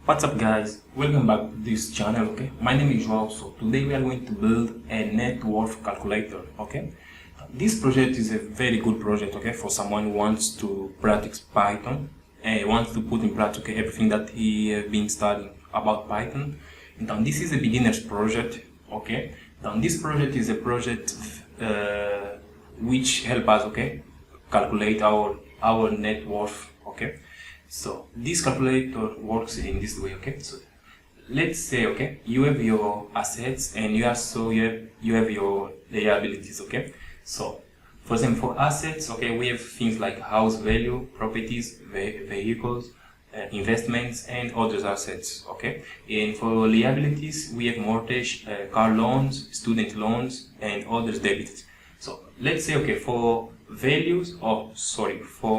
What's up guys, welcome back to this channel. Okay, my name is Joao. So today we are going to build a net worth calculator. Okay, this project is a very good project, okay, for someone who wants to practice Python and wants to put in practice, okay, everything that he has been studying about Python. Now this is a beginner's project. Okay, now this project is a project which help us, okay, calculate our net worth. Okay, so this calculator works in this way. Okay, so let's say, okay, you have your assets and you have your liabilities. Okay, so for example, for assets, okay, we have things like house value, properties, vehicles, investments, and other assets. Okay, and for liabilities we have mortgage, car loans, student loans, and others debits. So let's say, okay, for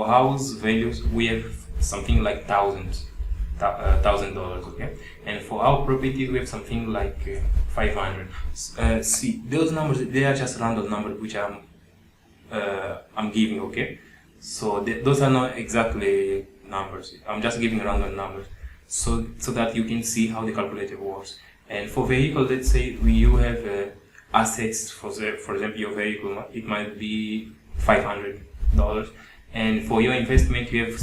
house values we have something like $1,000, okay, and for our properties we have something like 500. See, those numbers, they are just random numbers which I'm giving. Okay, so those are not exactly numbers. I'm just giving random numbers so that you can see how the calculator works. And for vehicle, let's say you have assets. For example, your vehicle, it might be $500, and for your investment you have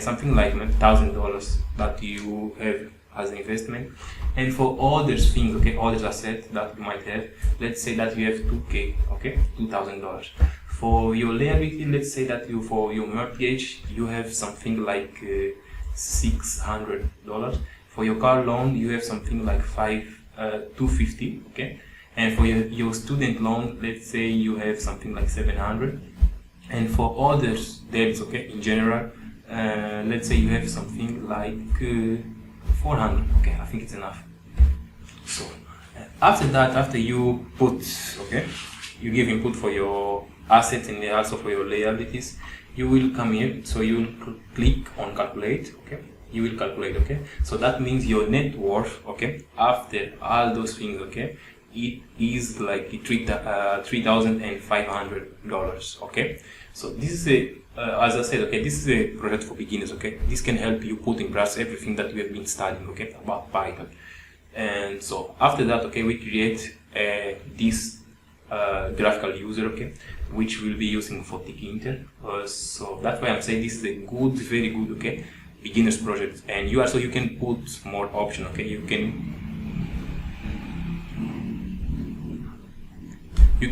something like $1,000 that you have as an investment. And for other things, okay, other assets that you might have, let's say that you have 2K, okay, $2,000. For your liability, let's say that for your mortgage you have something like $600. For your car loan you have something like $250, okay, and for your student loan, let's say you have something like 700. And for other debts, okay, in general, let's say you have something like 400. Okay, I think it's enough. So after that, after you put, okay, you give input for your assets and also for your liabilities, you will come here. So you will click on calculate. Okay, you will calculate. Okay, so that means your net worth, okay, after all those things, okay, it is like $3,500. Okay, so this is a as I said, okay, this is a project for beginners. Okay, this can help you put in practice everything that we have been studying, okay, about Python. And so after that, okay, we create this graphical user, okay, which we'll be using for tkinter. So that's why I'm saying this is a good, very good, okay, beginners project. And you can put more options. Okay, you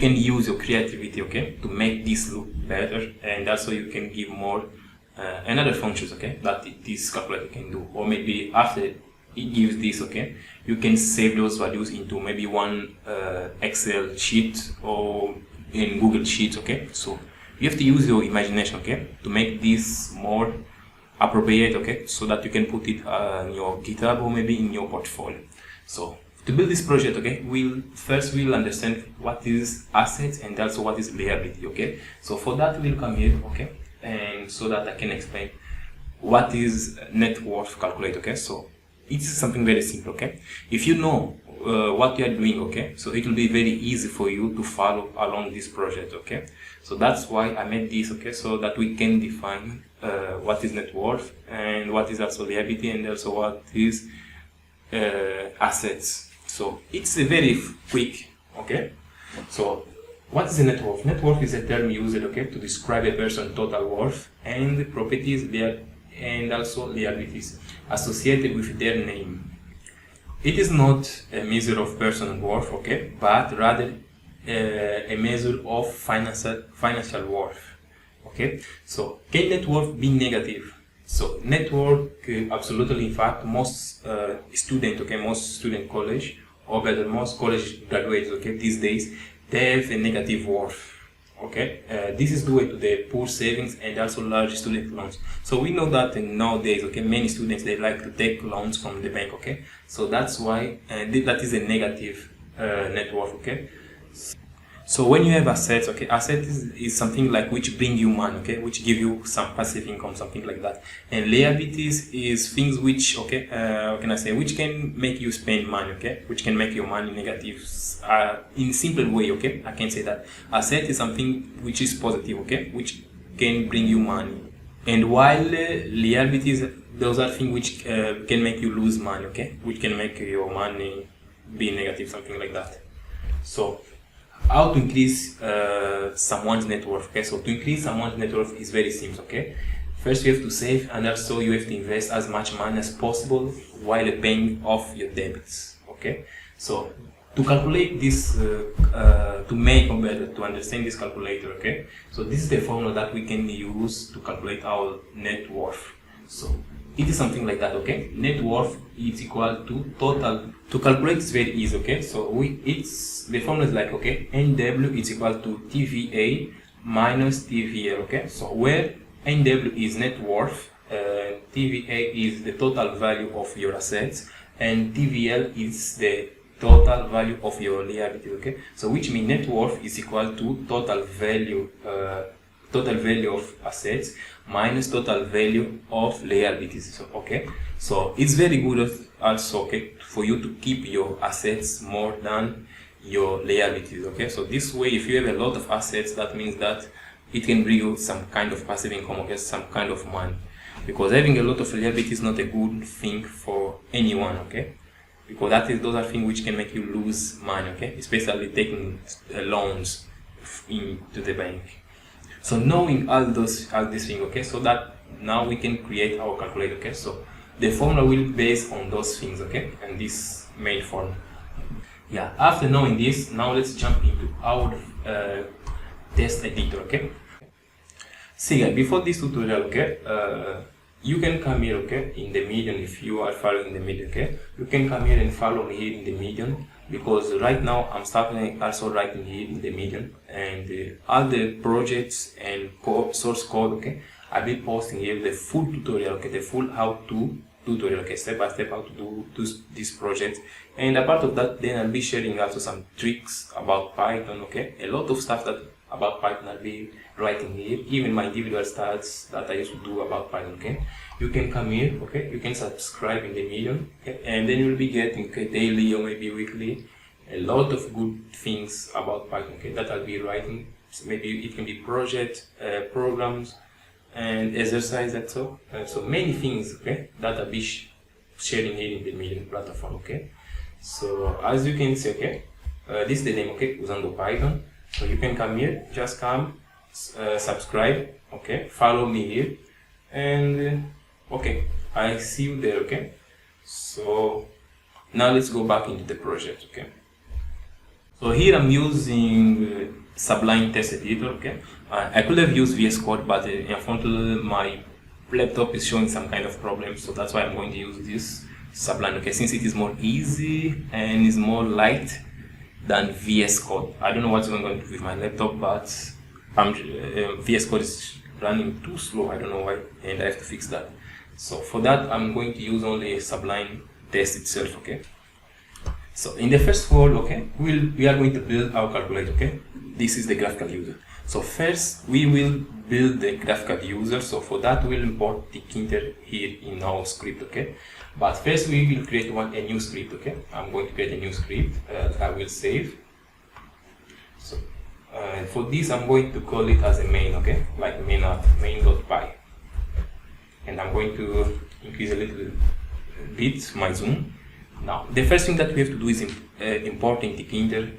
can use your creativity, okay, to make this look better, and also you can give more another functions, okay, that this calculator can do. Or maybe after it gives this, okay, you can save those values into maybe one Excel sheet or in Google Sheets. Okay, so you have to use your imagination, okay, to make this more appropriate, okay, so that you can put it in your GitHub or maybe in your portfolio. So to build this project, okay, we'll understand what is assets and also what is liability. Okay, so for that we'll come here, okay, and so that I can explain what is net worth calculator. Okay, so it's something very simple. Okay, if you know what you are doing, okay, so it will be very easy for you to follow along this project. Okay, so that's why I made this, okay, so that we can define what is net worth and what is also liability and also what is assets. So it's a very quick. Okay, so what is a net worth? Net worth is a term used, okay, to describe a person's total worth and the properties and also liabilities associated with their name. It is not a measure of personal worth, okay, but rather a measure of financial worth. Okay, so can net worth be negative? So net worth, absolutely. In fact, most student college, or better, most college graduates, okay, these days, they have a negative worth. Okay, this is due to the poor savings and also large student loans. So we know that nowadays, okay, many students, they like to take loans from the bank. Okay, so that's why that is a negative net worth. Okay. So when you have assets, okay, assets is something like which bring you money, okay, which give you some passive income, something like that. And liabilities is things which, okay, how can I say, which can make you spend money, okay, which can make your money negative. In simple way, okay, I can say that asset is something which is positive, okay, which can bring you money. And while liabilities, those are things which can make you lose money, okay? Which can make your money be negative, something like that. So, how to increase someone's net worth, okay? So, to increase someone's net worth is very simple, okay? First, you have to save, and also you have to invest as much money as possible while paying off your debts, okay? So, to calculate this, to make or better, to understand this calculator, okay? So this is the formula that we can use to calculate our net worth. So it is something like that, okay? Net worth is equal to total. To calculate is very easy, okay? So the formula is like, okay, NW is equal to TVA minus TVL, okay? So where NW is net worth, TVA is the total value of your assets, and TVL is the total value of your liability, okay? So which means net worth is equal to total value of assets minus total value of liabilities, so, okay? So it's very good also, okay, for you to keep your assets more than your liabilities, okay? So this way, if you have a lot of assets, that means that it can bring you some kind of passive income, okay, some kind of money. Because having a lot of liabilities is not a good thing for anyone, okay? Because those are things which can make you lose money, okay? Especially taking loans into the bank. So knowing all these things, okay? So that now we can create our calculator, okay? So the formula will be based on those things, okay? And this main formula. Yeah. After knowing this, now let's jump into our test editor, okay? See, guys, before this tutorial, okay? You can come here, okay, in the medium. If you are following the medium, okay, you can come here and follow me here in the medium, because right now I'm starting also writing here in the medium, and all the projects and source code, okay, I'll be posting here the full tutorial, okay, the full how-to tutorial, okay, step by step how to do this project. And apart of that, then I'll be sharing also some tricks about Python, okay, a lot of stuff that about Python I'll be writing here, even my individual stats that I used to do about Python, okay? You can come here, okay? You can subscribe in the medium, okay? And then you'll be getting, okay, daily or maybe weekly, a lot of good things about Python, okay? That I'll be writing. So maybe it can be project, programs, and exercise, that's all. So many things, okay? That I'll be sharing here in the medium platform, okay? So as you can see, okay? This is the name, okay? Usando Python. So you can come here, just come, subscribe, okay, follow me here, and okay, I see you there, okay. So now let's go back into the project, okay. So here I'm using Sublime Text Editor, okay. I could have used VS Code, but unfortunately my laptop is showing some kind of problem, so that's why I'm going to use this Sublime, okay, since it is more easy and is more light than VS Code. I don't know what's going on with my laptop, but VS Code is running too slow. I don't know why, and I have to fix that. So for that, I'm going to use only Sublime Text itself, okay? So in the first of all, okay, we are going to build our calculator, okay? This is the graphical user. So first, we will build the graphical user. So for that, we'll import tkinter here in our script, okay? But first, we will create a new script, okay? I'm going to create a new script that I will save. So for this, I'm going to call it as a main, okay? Like main.py. And I'm going to increase a little bit my zoom. Now, the first thing that we have to do is importing tkinter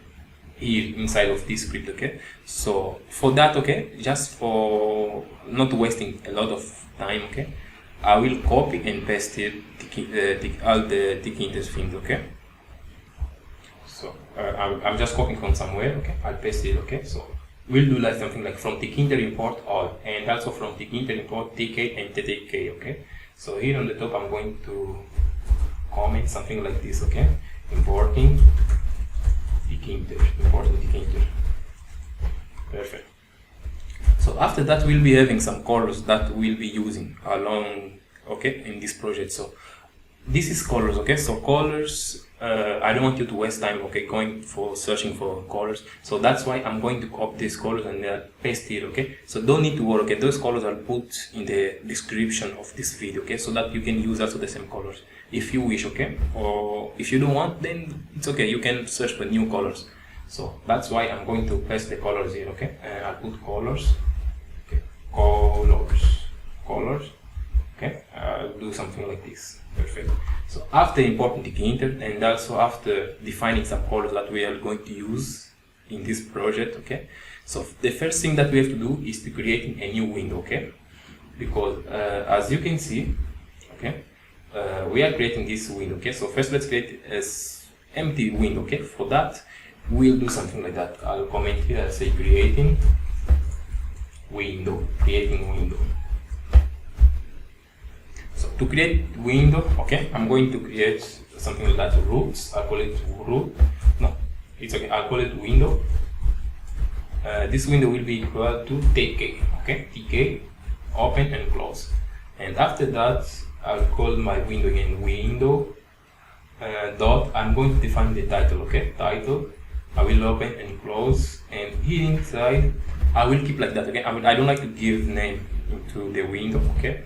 here inside of this script, okay? So for that, okay, just for not wasting a lot of time, okay, I will copy and paste here all the tkinter things, okay? So I'm just copying from somewhere, okay? I'll paste it, okay? So we'll do like something like from tkinter import all, and also from tkinter import tk and ttk, okay? So here on the top, I'm going to comment something like this, okay? Importing tkinter. Perfect. So after that, we'll be having some colors that we'll be using along, okay, in this project. So this is colors, okay? So colors, I don't want you to waste time, okay, searching for colors. So that's why I'm going to copy these colors and paste it, okay? So don't need to worry, okay? Those colors I'll put in the description of this video, okay? So that you can use also the same colors if you wish, okay? Or if you don't want, then it's okay. You can search for new colors. So that's why I'm going to paste the colors here, okay? And I'll put colors, okay? Colors. colors. Okay, I'll do something like this. Perfect. So after importing the tkinter and also after defining some colors that we are going to use in this project, okay, so the first thing that we have to do is to create a new window, okay, because as you can see, okay, we are creating this window, okay. So first let's create an empty window, okay. For that we'll do something like that. I'll comment here, I'll say creating window. So to create window, okay, I'm going to create something like that, roots. I'll call it root. No, it's okay. I'll call it window. This window will be equal to tk, okay, tk, open and close. And after that, I'll call my window again window dot. I'm going to define the title, okay, title. I will open and close, and here inside I will keep like that, okay. I don't like to give name into the window, okay,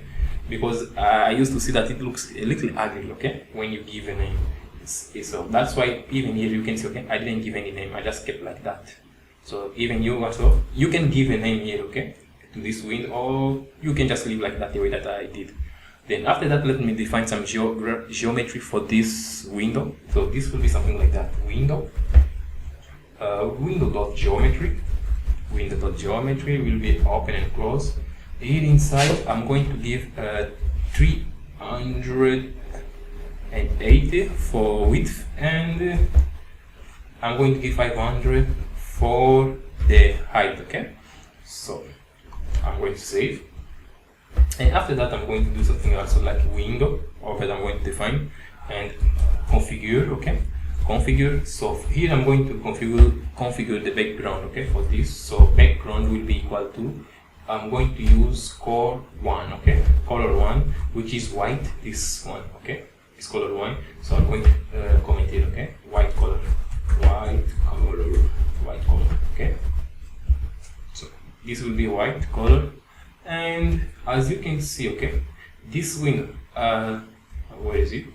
because I used to see that it looks a little ugly, okay, when you give a name. So that's why even here you can see, okay, I didn't give any name, I just kept like that. So even you also, you can give a name here, okay, to this window, or you can just leave like that the way that I did. Then after that, let me define some geometry for this window. So this will be something like that, window window.geometry. Window.geometry will be open and close. Here inside I'm going to give 380 for width, and I'm going to give 500 for the height, okay. So I'm going to save, and after that I'm going to do something else like window. Okay, I'm going to define and configure, okay, configure. So here I'm going to configure the background, okay, for this. So background will be equal to, I'm going to use color 1, okay, color 1, which is white, this one, okay, it's color 1. So I'm going to comment it, okay, white color, okay. So this will be white color, and as you can see, okay, this window, where is it?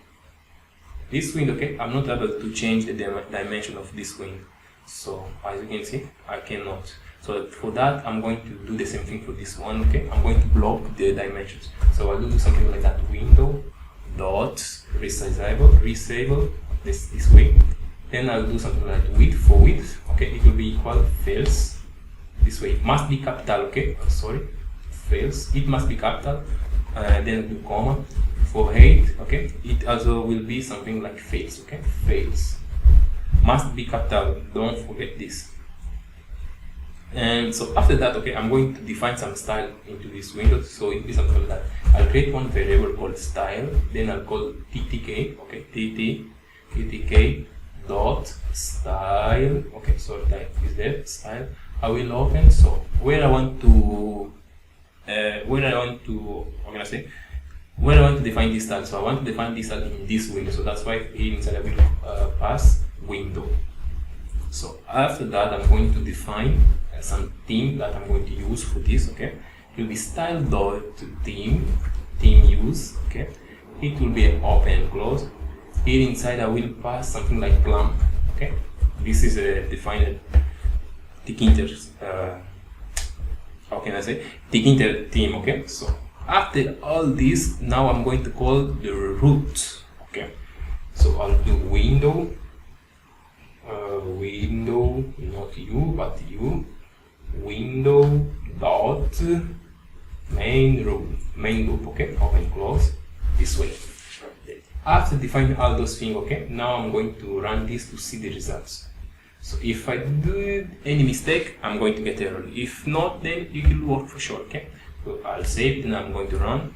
This window, okay, I'm not able to change the dimension of this window. So as you can see, I cannot. So for that, I'm going to do the same thing for this one, okay. I'm going to block the dimensions. So I'll do something like that, window dot resizable this way. Then I'll do something like width for width, okay, it will be equal false. This way it must be capital, okay, sorry, false, it must be capital. Then do comma. For height, okay, it also will be something like false, okay, false, must be capital, don't forget this. And so after that, okay, I'm going to define some style into this window. So it will be something like that. I'll create one variable called style, then I'll call ttk, okay, ttk dot style, okay, so type is there, style. I will open, so where I want to define this style. So I want to define this style in this window. So that's why here inside I will pass window. So after that, I'm going to define some theme that I'm going to use for this. Okay, it will be style.theme use. Okay, it will be open and close. Here inside I will pass something like clamp. Okay, this is a defined tkinter. How can I say tkinter theme? Okay, so after all this, now I'm going to call the root. Okay, so I'll do window, not you but you, window dot main loop. Okay, open close this way. After defining all those things, okay, now I'm going to run this to see the results. So if I do any mistake, I'm going to get error. If not, then it will work for sure. Okay, so I'll save, then I'm going to run.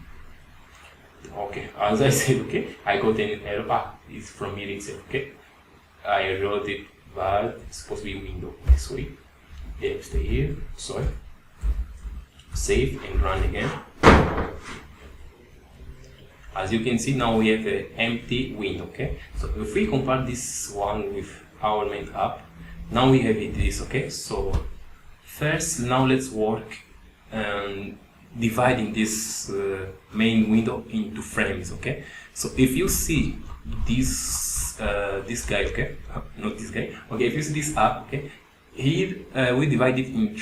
Okay, as I said, okay, I got an error. It's from here itself. Okay, I wrote it, but it's supposed to be window this way. Then stay here. Sorry. Save and run again. As you can see, now we have an empty window. Okay, so if we compare this one with our main app, now we have this. Okay, so first, now let's work dividing this main window into frames. Okay, so if you see this this guy, okay, not this guy, okay, if you see this app, okay, here we divide it in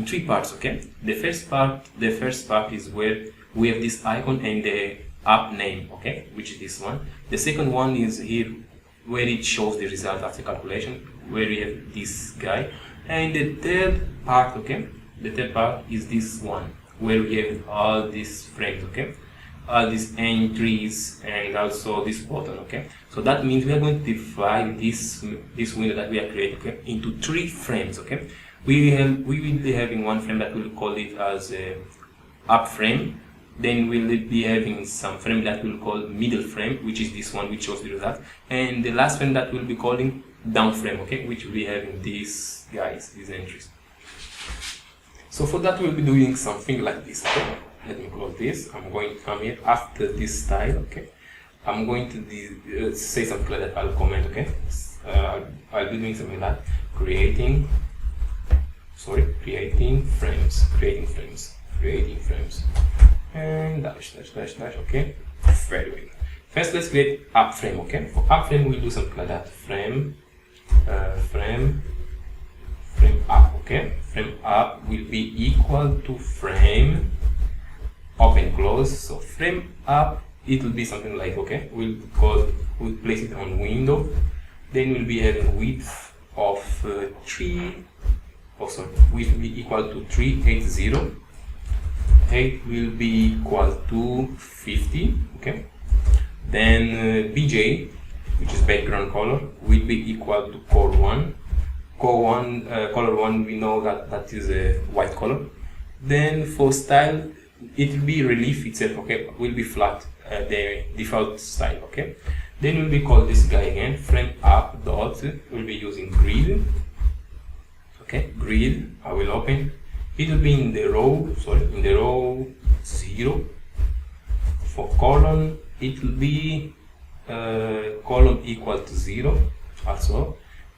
three parts. Okay, the first part is where we have this icon and the app name, okay, which is this one. The second one is here where it shows the result after calculation, where we have this guy. And the third part, okay, the third part is this one, where we have all these frames, okay, all these entries and also this button, okay. So that means we are going to divide this window that we are creating, okay, into 3 frames, okay. We will be having one frame that we'll call it as a up frame. Then we'll be having some frame that we'll call middle frame, which is this one, which shows the result. And the last frame that we'll be calling down frame, okay, which will be having these guys, these entries. So for that we'll be doing something like this, okay. Let me close this. I'm going to come here after this style, okay. I'm going to say something like that. I'll comment, okay. I'll be doing something like that. Creating frames, and dash, okay. Very well. First, let's create up frame, okay. For up frame, we'll do something like that. Frame up, okay. Frame up will be equal to frame open close. So frame up, it will be something like, okay, we'll place it on window. Then we'll be having width of width will be equal to 380. Height will be equal to 50, okay. Then BJ, which is background color, will be equal to color 1. Color 1, we know that is a white color. Then for style, it will be relief itself, okay, will be flat, the default style, okay. Then we'll be call this guy again, frame up dot, we'll be using grid, okay, grid. I will open. It will be in the row 0. For column, it will be column equal to 0 also,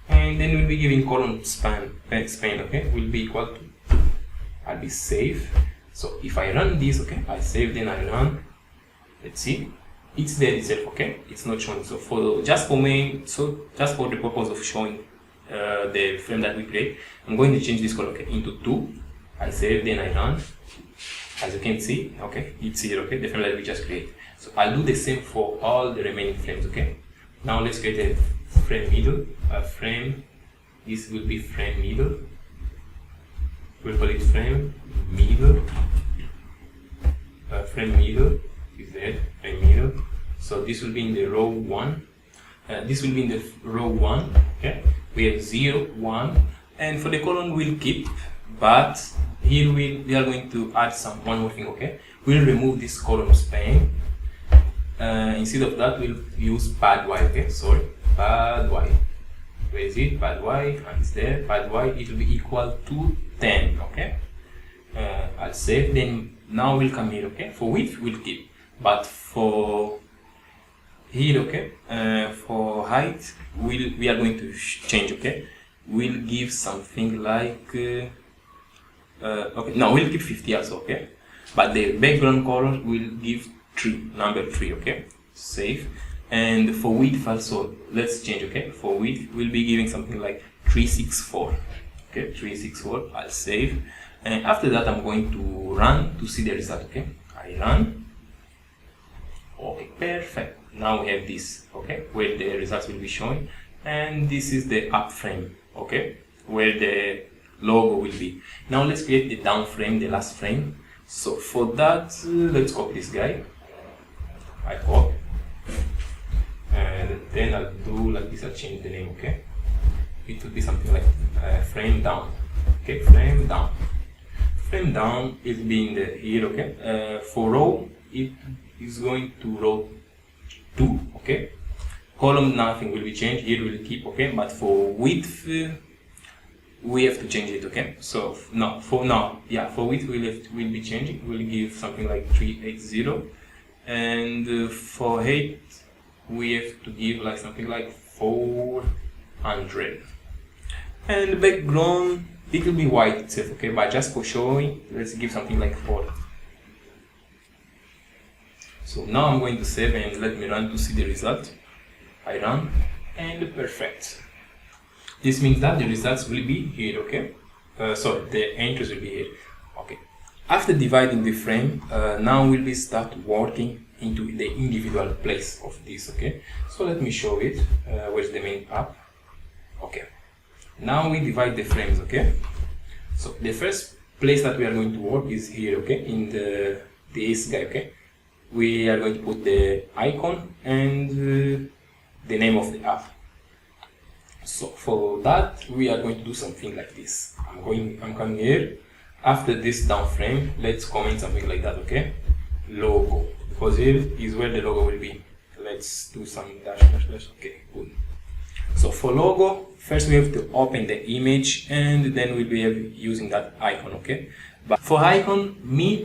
and then we'll be giving column span, okay, will be equal to 2. I'll be save. So if I run this, okay, I save, then I run. Let's see, it's there itself, okay, it's not showing. So just for the purpose of showing the frame that we create, I'm going to change this color, okay, into 2. I save, then I run. As you can see, okay, it's here, okay, the frame that we just created. So I'll do the same for all the remaining frames, okay. Now let's create a frame middle, this will be frame middle. We'll call it frame middle. Frame middle is there, frame middle. So this will be in the row 1. This will be in the row 1, okay. We have 0, 1, and for the column we'll keep, but here we are going to add one more thing, okay. We'll remove this column span. Instead of that, we'll use pad y, okay. Sorry, pad y. Where is it? Pad y, and it's there. Pad y, it will be equal to 10, okay. I'll save. Then now we'll come here, okay. For width, we'll keep, but for here, okay, for height, we are going to change, okay. We'll give something like okay, no, we'll keep 50 also, okay, but the background color will give 3, number 3, okay. Save. And for width also, let's change, okay. For width, we'll be giving something like 364, okay, 364. I'll save, and after that I'm going to run to see the result, okay. I run. Okay, perfect. Now we have this, okay, where the results will be showing, and this is the up frame, okay, where the logo will be. Now let's create the down frame, the last frame. So for that, let's copy this guy. I copy, and then I'll do like this. I'll change the name, okay. It will be something like frame down, okay. Frame down. Frame down is being the here, okay. For row, it is going to row 2, okay. Column, nothing will be changed. Here we'll keep, okay. But for width, we have to change it, okay. So for width we'll be changing. We'll give something like 380, and for height we have to give like something like 400. And the background, it will be white itself, okay. But just for showing, let's give something like 4. So now I'm going to save and let me run to see the result. I run, and perfect. This means that the results will be here, okay. Sorry, the entries will be here, okay. After dividing the frame, now we'll be start working into the individual place of this, okay? So let me show it. Where's the main app? Okay. Now we divide the frames, okay? So the first place that we are going to work is here, okay? In this guy, okay? We are going to put the icon and the name of the app. So for that, we are going to do something like this. I'm coming here. After this down frame, let's comment something like that, okay? Logo, because here is where the logo will be. Let's do some dash dash dash. Okay, good. So for logo, first we have to open the image, and then we'll be using that icon, okay? But for icon,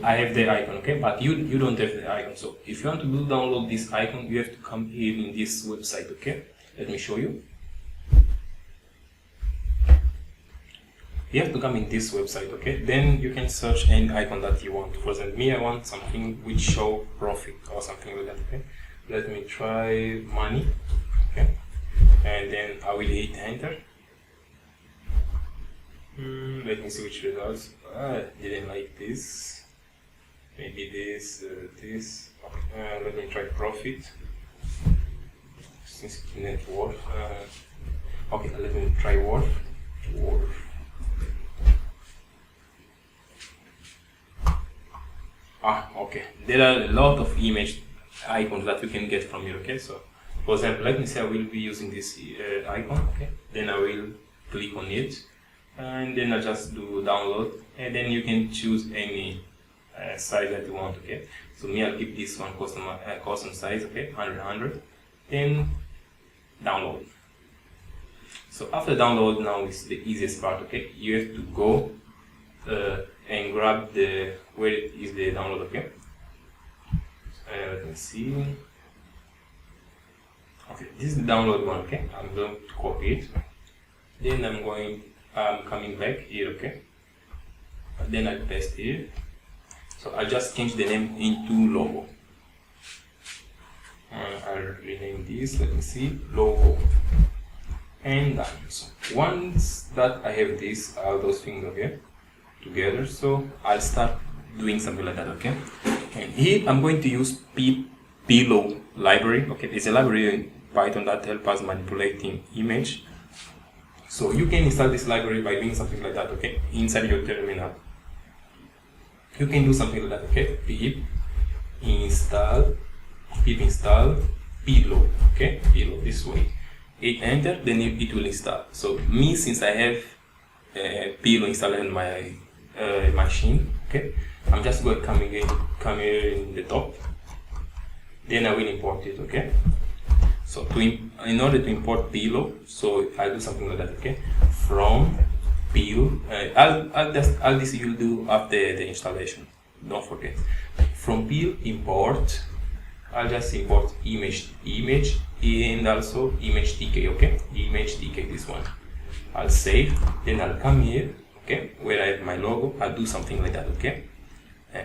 I have the icon, okay? But you don't have the icon. So if you want to download this icon, you have to come here in this website, okay? Let me show you. You have to come in this website, okay? Then you can search any icon that you want. For example, me, I want something which show profit or something like that, okay? Let me try money, okay? And then I will hit enter. Let me see which results. I didn't like this. Maybe this, this. Okay. Let me try profit. Since net worth. Okay, let me try worth. Okay. There are a lot of image icons that you can get from here, okay? So, for example, let me say I will be using this icon, okay? Then I will click on it, and then I just do download, and then you can choose any size that you want, okay? So me, I'll keep this one custom size, okay? 100, then download. So after download, now is the easiest part, okay? You have to go and grab where is the download, okay? Let me see. Okay, this is the download one, okay? I'm going to copy it. Then I'm coming back here, okay? And then I paste here. So I just change the name into logo. I'll rename this, let me see, logo. And done. So once that I have all those things, okay, together, so I'll start doing something like that, okay? And here I'm going to use Pillow library, okay? It's a library in Python that helps us manipulating image. So you can install this library by doing something like that, okay? Inside your terminal. You can do something like that, okay? pip install Pillow, okay? Pillow, this way. Hit enter, then it will install. So me, since I have Pillow installed on my machine, okay? I'm just going to come here in the top. Then I will import it, okay? So in order to import Pillow, so I'll do something like that, okay? From Pillow, I'll this you'll do after the installation. Don't forget. From Pillow import, I'll just import image, and also image tk, okay? Image tk, this one. I'll save. Then I'll come here, okay? Where I have my logo. I'll do something like that, okay?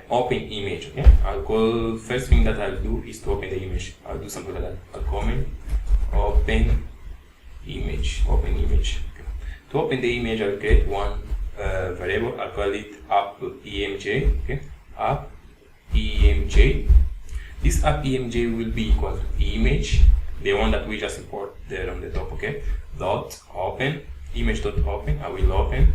Open image, okay? First thing that I'll do is to open the image. I'll do something like that. I'll comment, open image. Okay. To open the image, I'll create one variable. I'll call it app.emj, okay? App.emj. This app.emj will be equal to image, the one that we just import there on the top, okay? Dot open, image.open. I will open.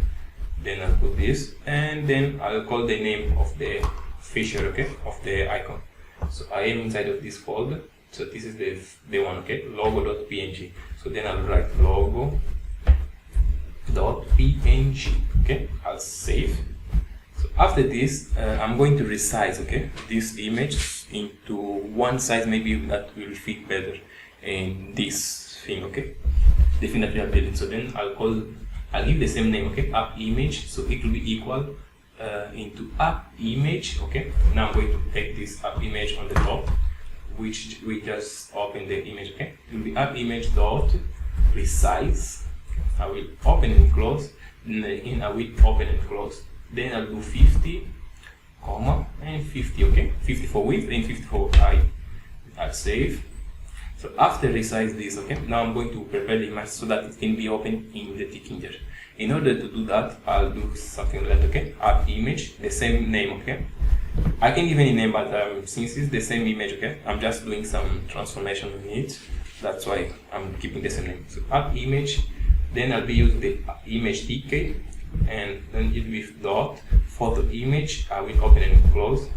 Then I'll put this, and then I'll call the name of the feature, okay, of the icon. So I am inside of this folder. So this is the one, okay, logo.png. So then I'll write logo.png, okay. I'll save. So after this, I'm going to resize, okay, this image into one size maybe that will fit better in this thing, okay, the thing that we are building. So then I'll give the same name, okay, app image, so it will be equal into app image, okay. Now I'm going to take this app image on the top, which we just open the image, okay. It will be app image dot resize. I will open and close, then I will open and close. Then I'll do 50, comma, and 50, okay. 50 for width and 50 for height. I'll save. So after resize this, okay, now I'm going to prepare the image so that it can be opened in the tkinter. In order to do that, I'll do something like that, okay, app image, the same name, okay. I can give any name, but since it's the same image, okay, I'm just doing some transformation in it. That's why I'm keeping the same name. So app image, then I'll be using the image tk, and then it with dot photo image. I will open and close.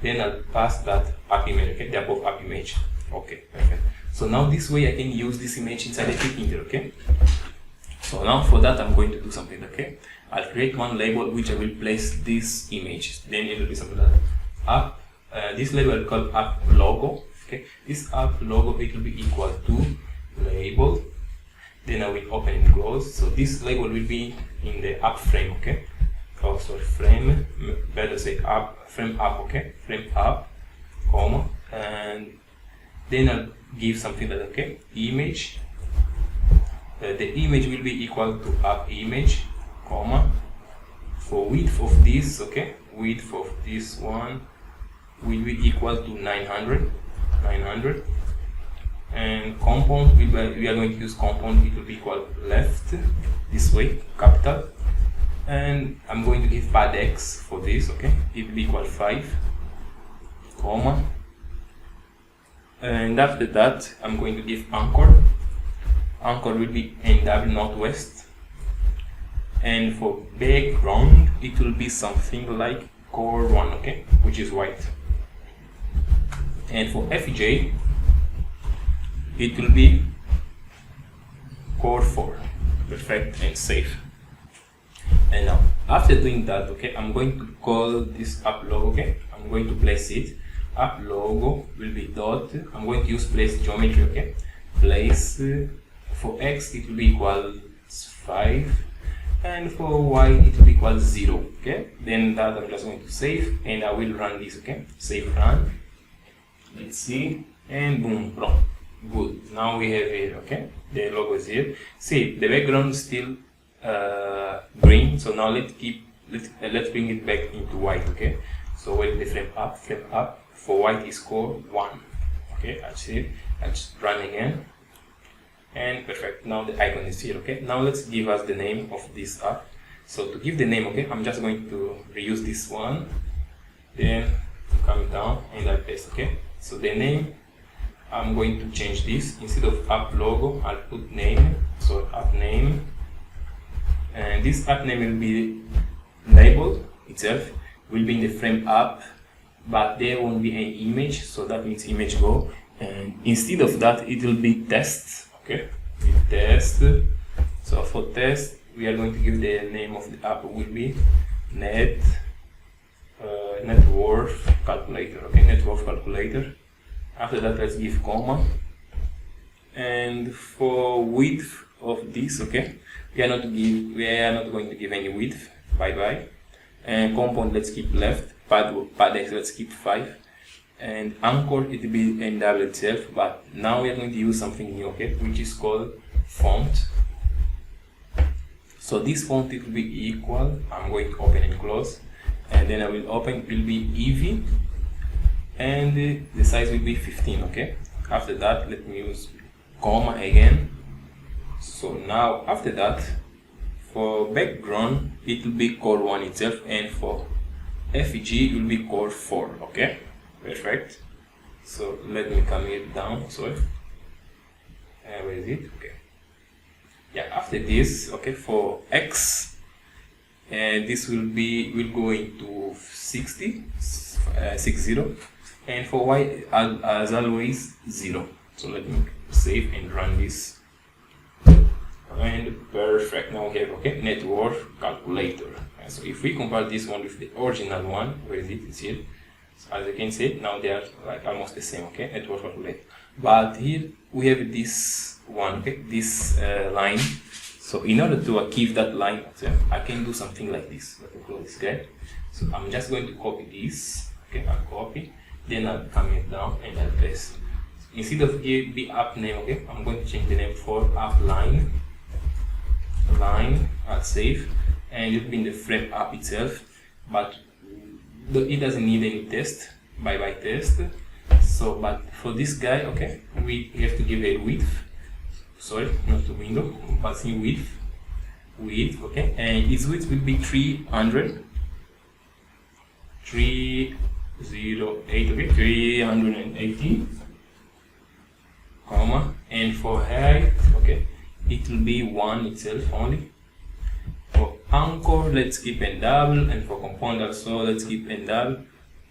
Then I'll pass that app image, okay, the above app image. Okay, perfect. So now this way I can use this image inside the tkinter, okay. So now for that I'm going to do something, okay. I'll create one label which I will place this image. Then it will be something like app. This label I'll call app logo. Okay. This app logo, it will be equal to label. Then I will open and close. So this label will be in the app frame. Okay. Oh, sorry, frame. Better say app frame app. Okay. Frame app, comma, and then I'll give something like okay image. The image will be equal to app image, comma. For width of this, okay, width of this one will be equal to 900, and compound, we are going to use compound, it will be equal left, this way, capital, and I'm going to give pad x for this, okay, it will be equal 5, comma, and after that I'm going to give anchor will be NW northwest, and for background it will be something like core 1, okay, which is white, and for FJ it will be core 4. Perfect and safe. And now after doing that, okay, I'm going to call this app logo, okay, I'm going to place it. App logo will be dot, I'm going to use place geometry, okay, place, for x it will be equal 5, and for y it will be equal 0, okay. Then that I'm just going to save, and I will run this, okay, save, run, let's see, and boom, wrong. Good, now we have it, okay, the logo is here. See, the background is still green, so now let's bring it back into white, okay. So with the frame up, for white is core 1, okay. I'll save, I'll just run again, and perfect, now the icon is here, okay. Now let's give us the name of this app. So to give the name, okay, I'm just going to reuse this one, then come down and I paste, okay. So the name, I'm going to change this. Instead of app logo, I'll put name, so app name, and this app name will be labeled itself, will be in the frame app, but there won't be any image, so that means image go, and instead of that it will be test, okay, test. So for test we are going to give the name of the app will be net worth calculator, okay, net worth calculator. After that let's give comma, and for width of this, okay, we are not going to give any width, bye, and compound let's keep left, pad x let's keep 5, and anchor it will be NW itself, but now we are going to use something new, okay, which is called font. So this font it will be equal, I'm going to open and close, and then I will open, it will be EV, and the size will be 15, okay. After that let me use comma again. So now after that, for background it will be core 1 itself, and for FG it will be core 4, okay, perfect. So let me come here down, sorry, where is it, okay, yeah. After this, okay, for X, this will go into 60, and for Y as always 0. So let me save and run this, and perfect, now we have, okay, net worth calculator. And so if we compare this one with the original one, where is it, it's here. So as you can see, now they are like almost the same, okay, net worth calculator, but here we have this one, okay, this line. So in order to achieve that line, I can do something like this. Let me close this guy. So I'm just going to copy this, okay, I'll copy, then I'll come it down and I'll paste. Instead of here be app name, okay, I'm going to change the name for app line, I'll save, and it will be in the frame app itself, but it doesn't need any test, bye test. So but for this guy, okay, we have to give a width, sorry, not the window, passing width, okay, and its width will be 308, okay, 380, comma, and for height, okay, it will be 1 itself only. For anchor, let's keep n double, and for compound also, let's keep n double.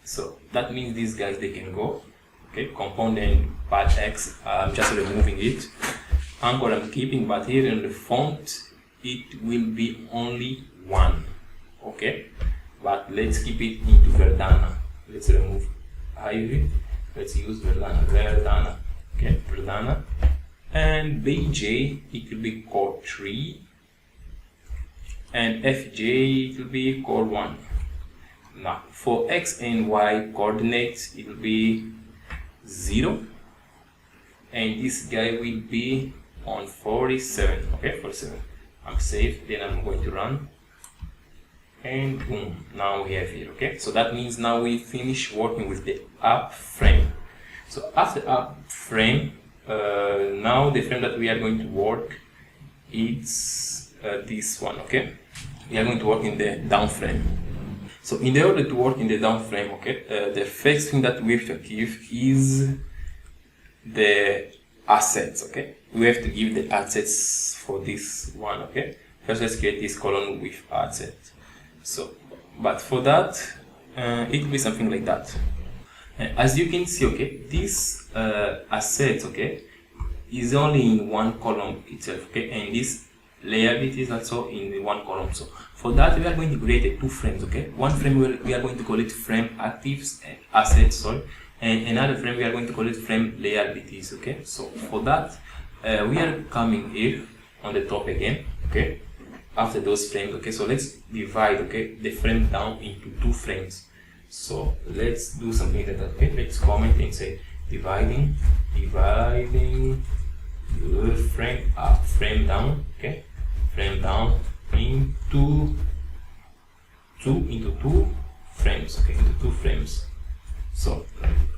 So that means these guys, they can go, okay, compound and part X, I'm just removing it. Anchor I'm keeping, but here in the font, it will be only 1, okay, but let's keep it into Verdana. Let's remove Ivy, let's use Verdana, okay, Verdana, and BJ, it will be core 3, and FJ, it will be core 1. Now for X and Y coordinates, it will be 0, and this guy will be on 47, okay, 47. I'm safe, then I'm going to run, and boom, now we have here, okay. So that means now we finish working with the up frame. So after up frame, now the frame that we are going to work, it's this one, okay. We are going to work in the down frame. So in order to work in the down frame, okay, the first thing that we have to give is the assets, okay. We have to give the assets for this one, okay. First, let's create this column with asset. So, but for that, it will be something like that. And as you can see, okay, this asset, okay, is only in one column itself, okay, and this liability is also in the one column. So for that, we are going to create two frames, okay. One frame we are going to call it frame actives and assets, sorry, and another frame we are going to call it frame liabilities, okay. So for that, we are coming here on the top again, okay, after those frames, okay. So let's divide, okay, the frame down into two frames. So let's do something like that, okay. Let's comment and say dividing the frame up, frame down, okay, frame down into two frames, okay, into two frames. So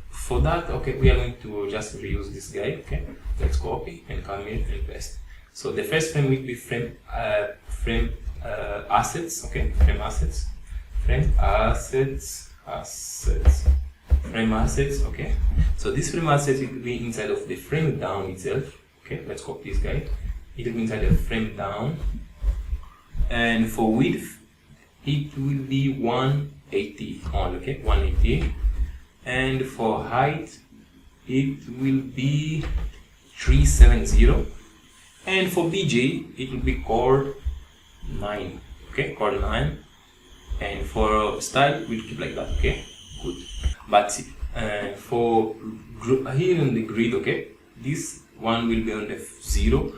for that, okay, we are going to just reuse this guy, okay. Let's copy and come here and paste. So the first frame will be frame assets, okay, frame assets, okay. So this frame assets will be inside of the frame down itself, okay. Let's copy this guy. It will be inside the frame down, and for width, it will be 180 only, okay, 180, and for height, it will be 370, and for BJ, it will be core 9, okay, core 9, and for style, we'll keep like that, okay, good. But for here in the grid, okay, this one will be on the 0,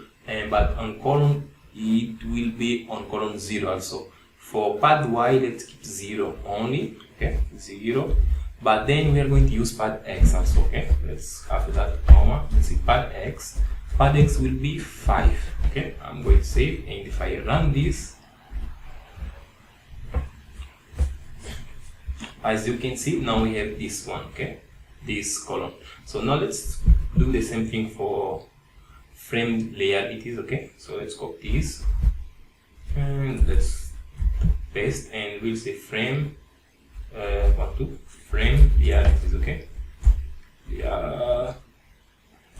but on column, it will be on column 0 also. For pad Y, let's keep 0 only, okay, 0. But then we are going to use pad X also, okay. Let's after that comma, let's see pad X. Pad X will be 5, okay. I'm going to save, and if I run this, as you can see, now we have this one, okay, this column. So now let's do the same thing for frame liabilities, okay. So let's copy this and let's paste, and we'll say frame frame liabilities, okay,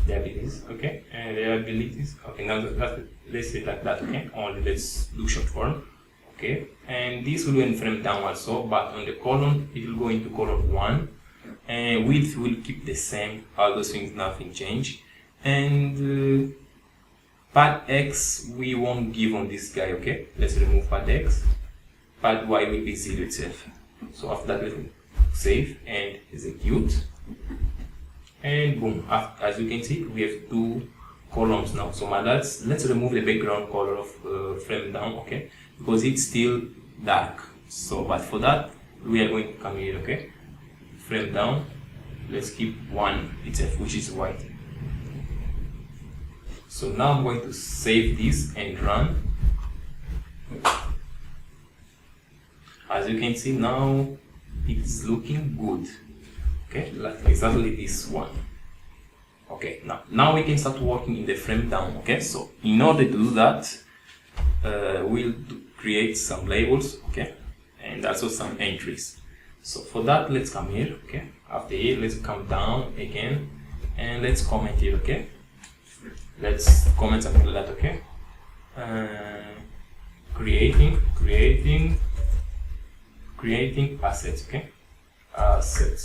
liabilities, okay, and liabilities, okay. Now let's say like that, okay. Only let's do short form, okay, and this will go in frame down also, but on the column it will go into column 1, and width will keep the same, all those things, nothing change, and pad X we won't give on this guy, okay. Let's remove pad X. Pad Y will be 0 itself. So after that, let's save and execute, and boom, as you can see, we have two columns now. So let's remove the background color of frame down, okay, because it's still dark. So but for that, we are going to come here, okay, frame down, let's keep 1 itself, which is white. So now I'm going to save this and run. As you can see, now it's looking good, okay, like exactly this one. Okay, now we can start working in the frame down. Okay, so in order to do that, we'll create some labels, okay, and also some entries. So for that, let's come here, okay. After here, let's come down again, and let's comment here, okay. Let's comment something like that, okay. Creating assets, okay.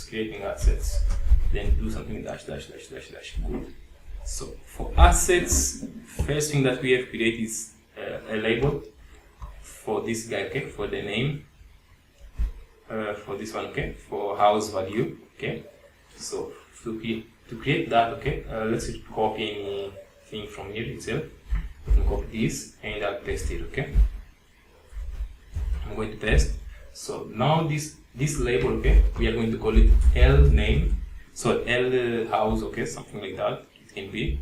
Creating assets. Then do something dash. Good. So for assets, first thing that we have created is a label for this guy, okay, for the name, for this one, okay, for house value, okay. So to create that, okay, let's copy anything from here itself. We can copy this and I'll paste it, okay. I'm going to paste. So now this label, okay, we are going to call it L name. So L house, okay, something like that. It can be.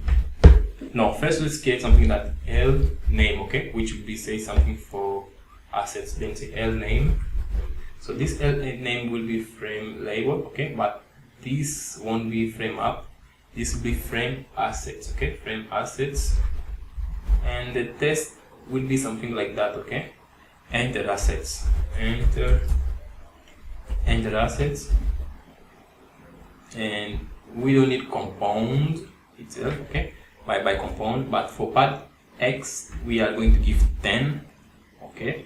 No, first let's create something that L name, okay, which will be say something for assets. Then say L name. So this L name will be frame label, okay, but this won't be frame up. This will be frame assets, okay, frame assets. And the test will be something like that, okay. Enter assets. Enter assets. And we don't need compound itself, okay, by compound, but for part X we are going to give 10, okay,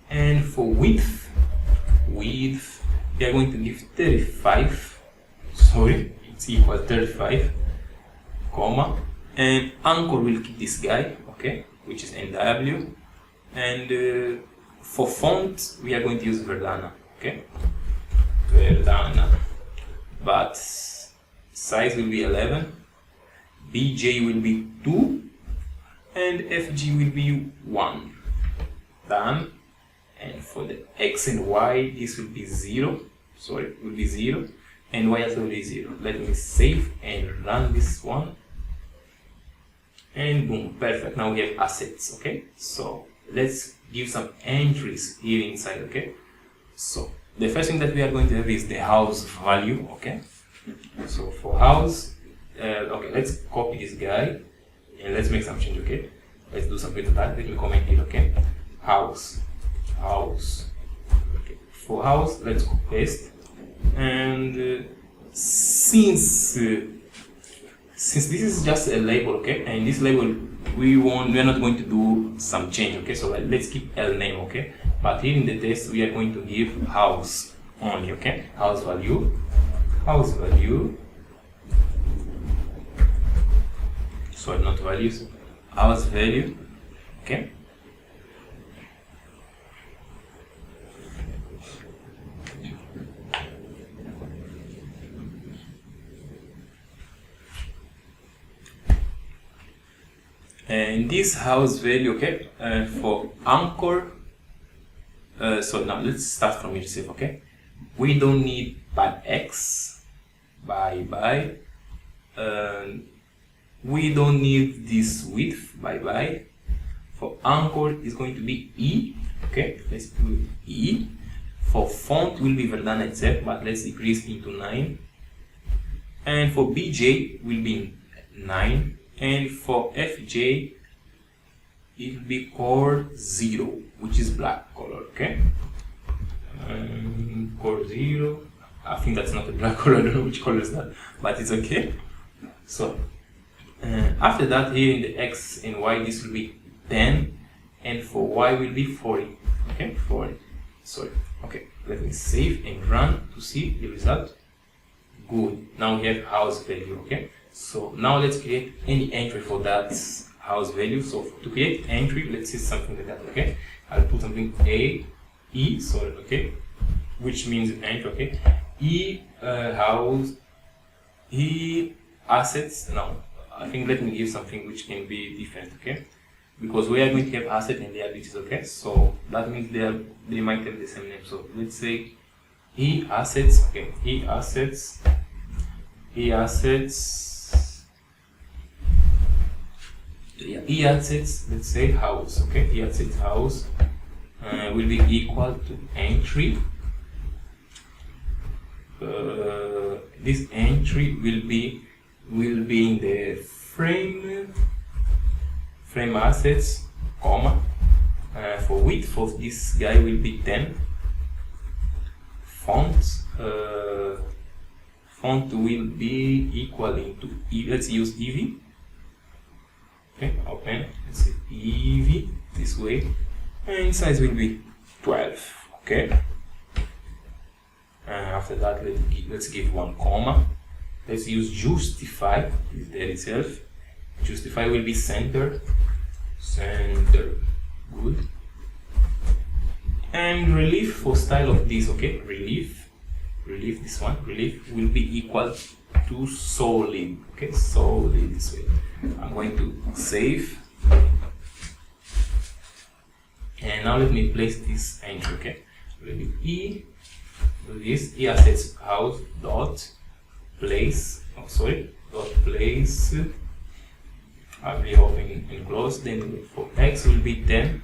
and for width we are going to give 35, sorry, it's equal 35, comma, and anchor will keep this guy, okay, which is NW, and for font we are going to use Verdana, okay, Verdana. But size will be 11, BJ will be 2, and FG will be 1. Done. And for the X and Y, this will be 0. Sorry, will be 0, and Y also will be 0. Let me save and run this one. And boom, perfect. Now we have assets, okay? So let's give some entries here inside, okay? So the first thing that we are going to have is the house value, okay? So for house, okay, let's copy this guy and let's make some change, okay? Let's do something to that. Let me comment here, okay? House. Okay. For house, let's paste. And since this is just a label, okay, and this label we are not going to do some change, okay. So let's keep L name, okay. But here in the test, we are going to give house only, okay? House value. Sorry, not values. House value, okay? And this house value, okay, for anchor. So now let's start from yourself, okay? We don't need by X, by. We don't need this width, by. For anchor is going to be E, okay? Let's do E. For font will be Verdana itself, but let's decrease into 9. And for BJ will be 9. And for FJ it will be core 0, which is black color, okay? Core 0, I think that's not a black color, I don't know which color is that, but it's okay. So after that, here in the X and Y, this will be 10, and for Y will be 40, okay? 40, sorry, okay. Let me save and run to see the result. Good, now we have house value, okay? So now let's create any entry for that house value. So to create entry, let's say something like that, okay? I'll put something E, sorry, okay? Which means entry, okay? E house, E assets. Now, I think let me give something which can be different, okay? Because we are going to have asset and liabilities, okay? So that means they might have the same name. So let's say E assets, okay? E assets, yeah, E assets, let's say house, okay? E assets house will be equal to entry. this entry will be in the frame assets, comma. For width for this guy will be 10. Font will be equal to let's use EV. Okay, open. Let's say EV this way, and size will be 12. Okay. After that, let's give one comma. Let's use justify. Is there itself. Justify will be center. Good. And relief for style of this. Okay, relief this one. Relief will be equal to solid. Okay, solid this way. I'm going to save. And now let me place this entry. Okay, relief E. This E assets house dot place. Dot place. I'll be open and close. Then for X will be 10,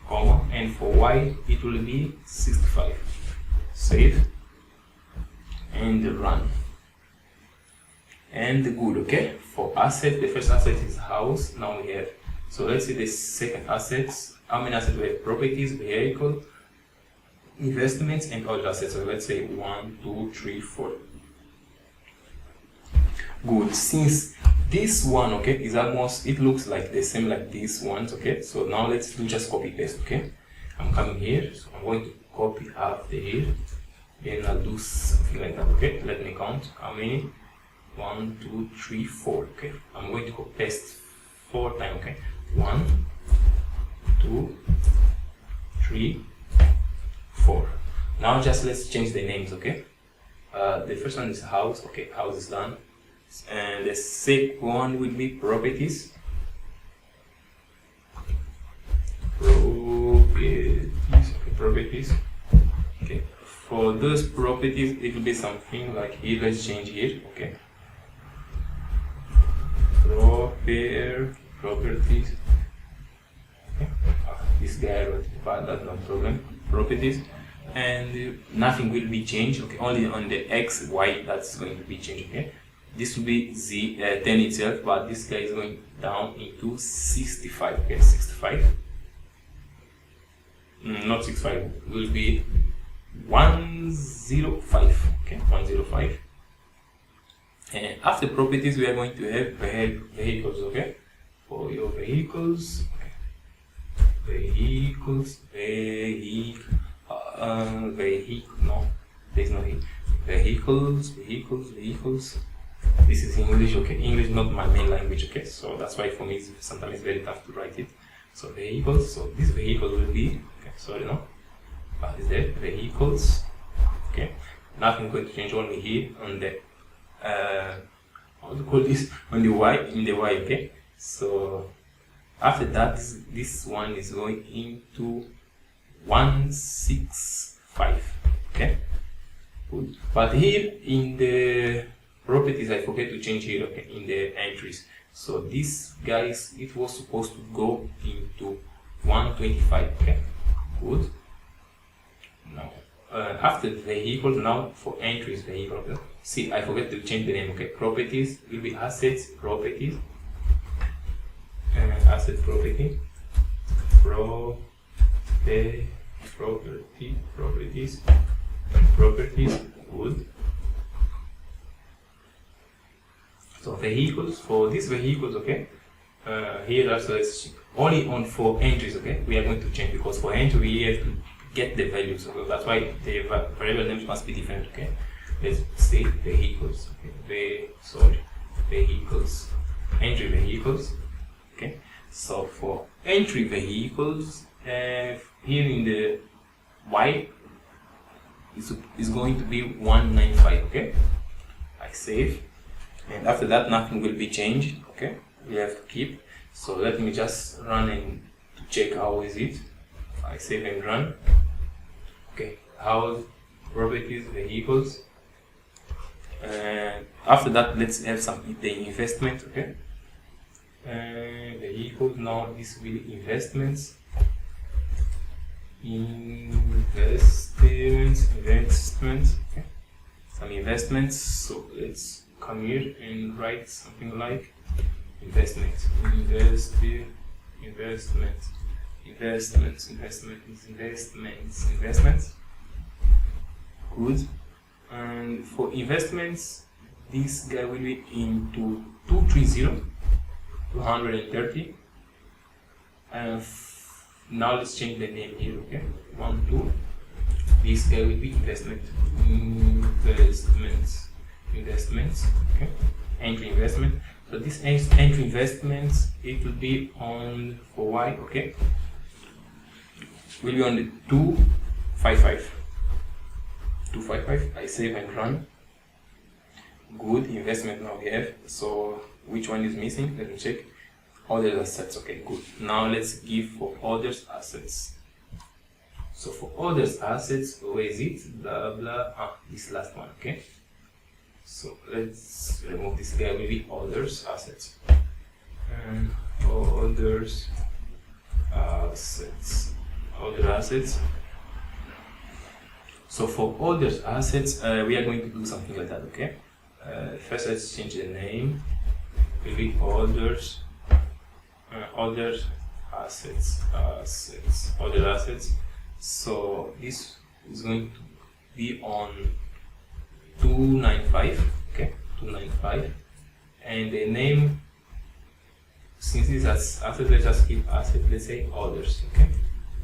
comma, and for Y it will be 65. Save and run. And good. Okay. For asset, the first asset is house. Now we have. So let's see the second assets. How many assets we have? Properties, vehicle, investments, and other assets. So let's say 1, 2, 3, 4. Good. Since this one, okay, is almost, it looks like the same like these ones, okay. So now let's do just copy paste, okay. I'm coming here, so I'm going to copy after here, and I'll do something like that, okay. Let me count how many. 1, 2, 3, 4. Okay. I'm going to copy paste 4 times, okay. 1, 2, 3, 4. Now just let's change the names, okay. The first one is house, okay. House is done. And the second one will be properties. Properties. Okay. For those properties, it will be something like here. Let's change here. Okay. Properties. Okay. This guy wrote it, but that's no problem. Properties. And nothing will be changed. Okay. Only on the X, Y that's going to be changed. Okay. This will be the 10 itself, but this guy is going down into 65. Okay, 65. Not 65. Will be 105. Okay, 105. And after properties, we are going to have vehicles. Okay, for your vehicles. Okay. No, there's no vehicles. This is English, okay. English not my main language, okay. So that's why for me sometimes it's very tough to write it. So vehicles. So this vehicle will be okay. Sorry, no. But is there vehicles? Okay. Nothing going to change. Only here on the how to call this, on the Y, in the Y, okay. So after that, this one is going into 165. Okay. Good. But here in the properties, I forget to change here, okay, in the entries. So this guys, it was supposed to go into 125. Okay, good. Now after the vehicle, now for entries vehicle, okay. See, I forget to change the name. Okay, properties will be assets properties, asset property, properties. Good. So vehicles, for these vehicles, okay. Here also it's only on for entries, okay. We are going to change because for entry we have to get the values, so that's why the variable names must be different, okay. Let's say vehicles, okay. Vehicles, entry vehicles, okay. So for entry vehicles, here in the Y is going to be 195, okay. I save. And after that, nothing will be changed. Okay, we have to keep. So let me just run and to check how is it. I save and run. Okay, house, properties, vehicles. After that, let's have some the investment. Okay, vehicles. Now this will be investments. Okay. some investments. So let's come here and write something like investments. Good. And for investments, this guy will be into 230, 230. And now let's change the name here, okay? 1, 2. This guy will be investments, okay? Entry investment. So this entry investments, it will be on for Y, okay? Will be on the 255. 255. I save and run. Good investment now we have. So which one is missing? Let me check. Other assets. Okay, good. Now let's give for others assets. So for others assets, where is it? Blah blah. This last one. Okay. So let's remove this guy. Will be others assets. And others assets. Other assets. So for others assets, we are going to do something like that. Okay. First, let's change the name. Will be others. Other assets, other assets. So this is going to be on 295, okay, 295, and the name, since this is asset, let's just keep asset. Let's say others, okay,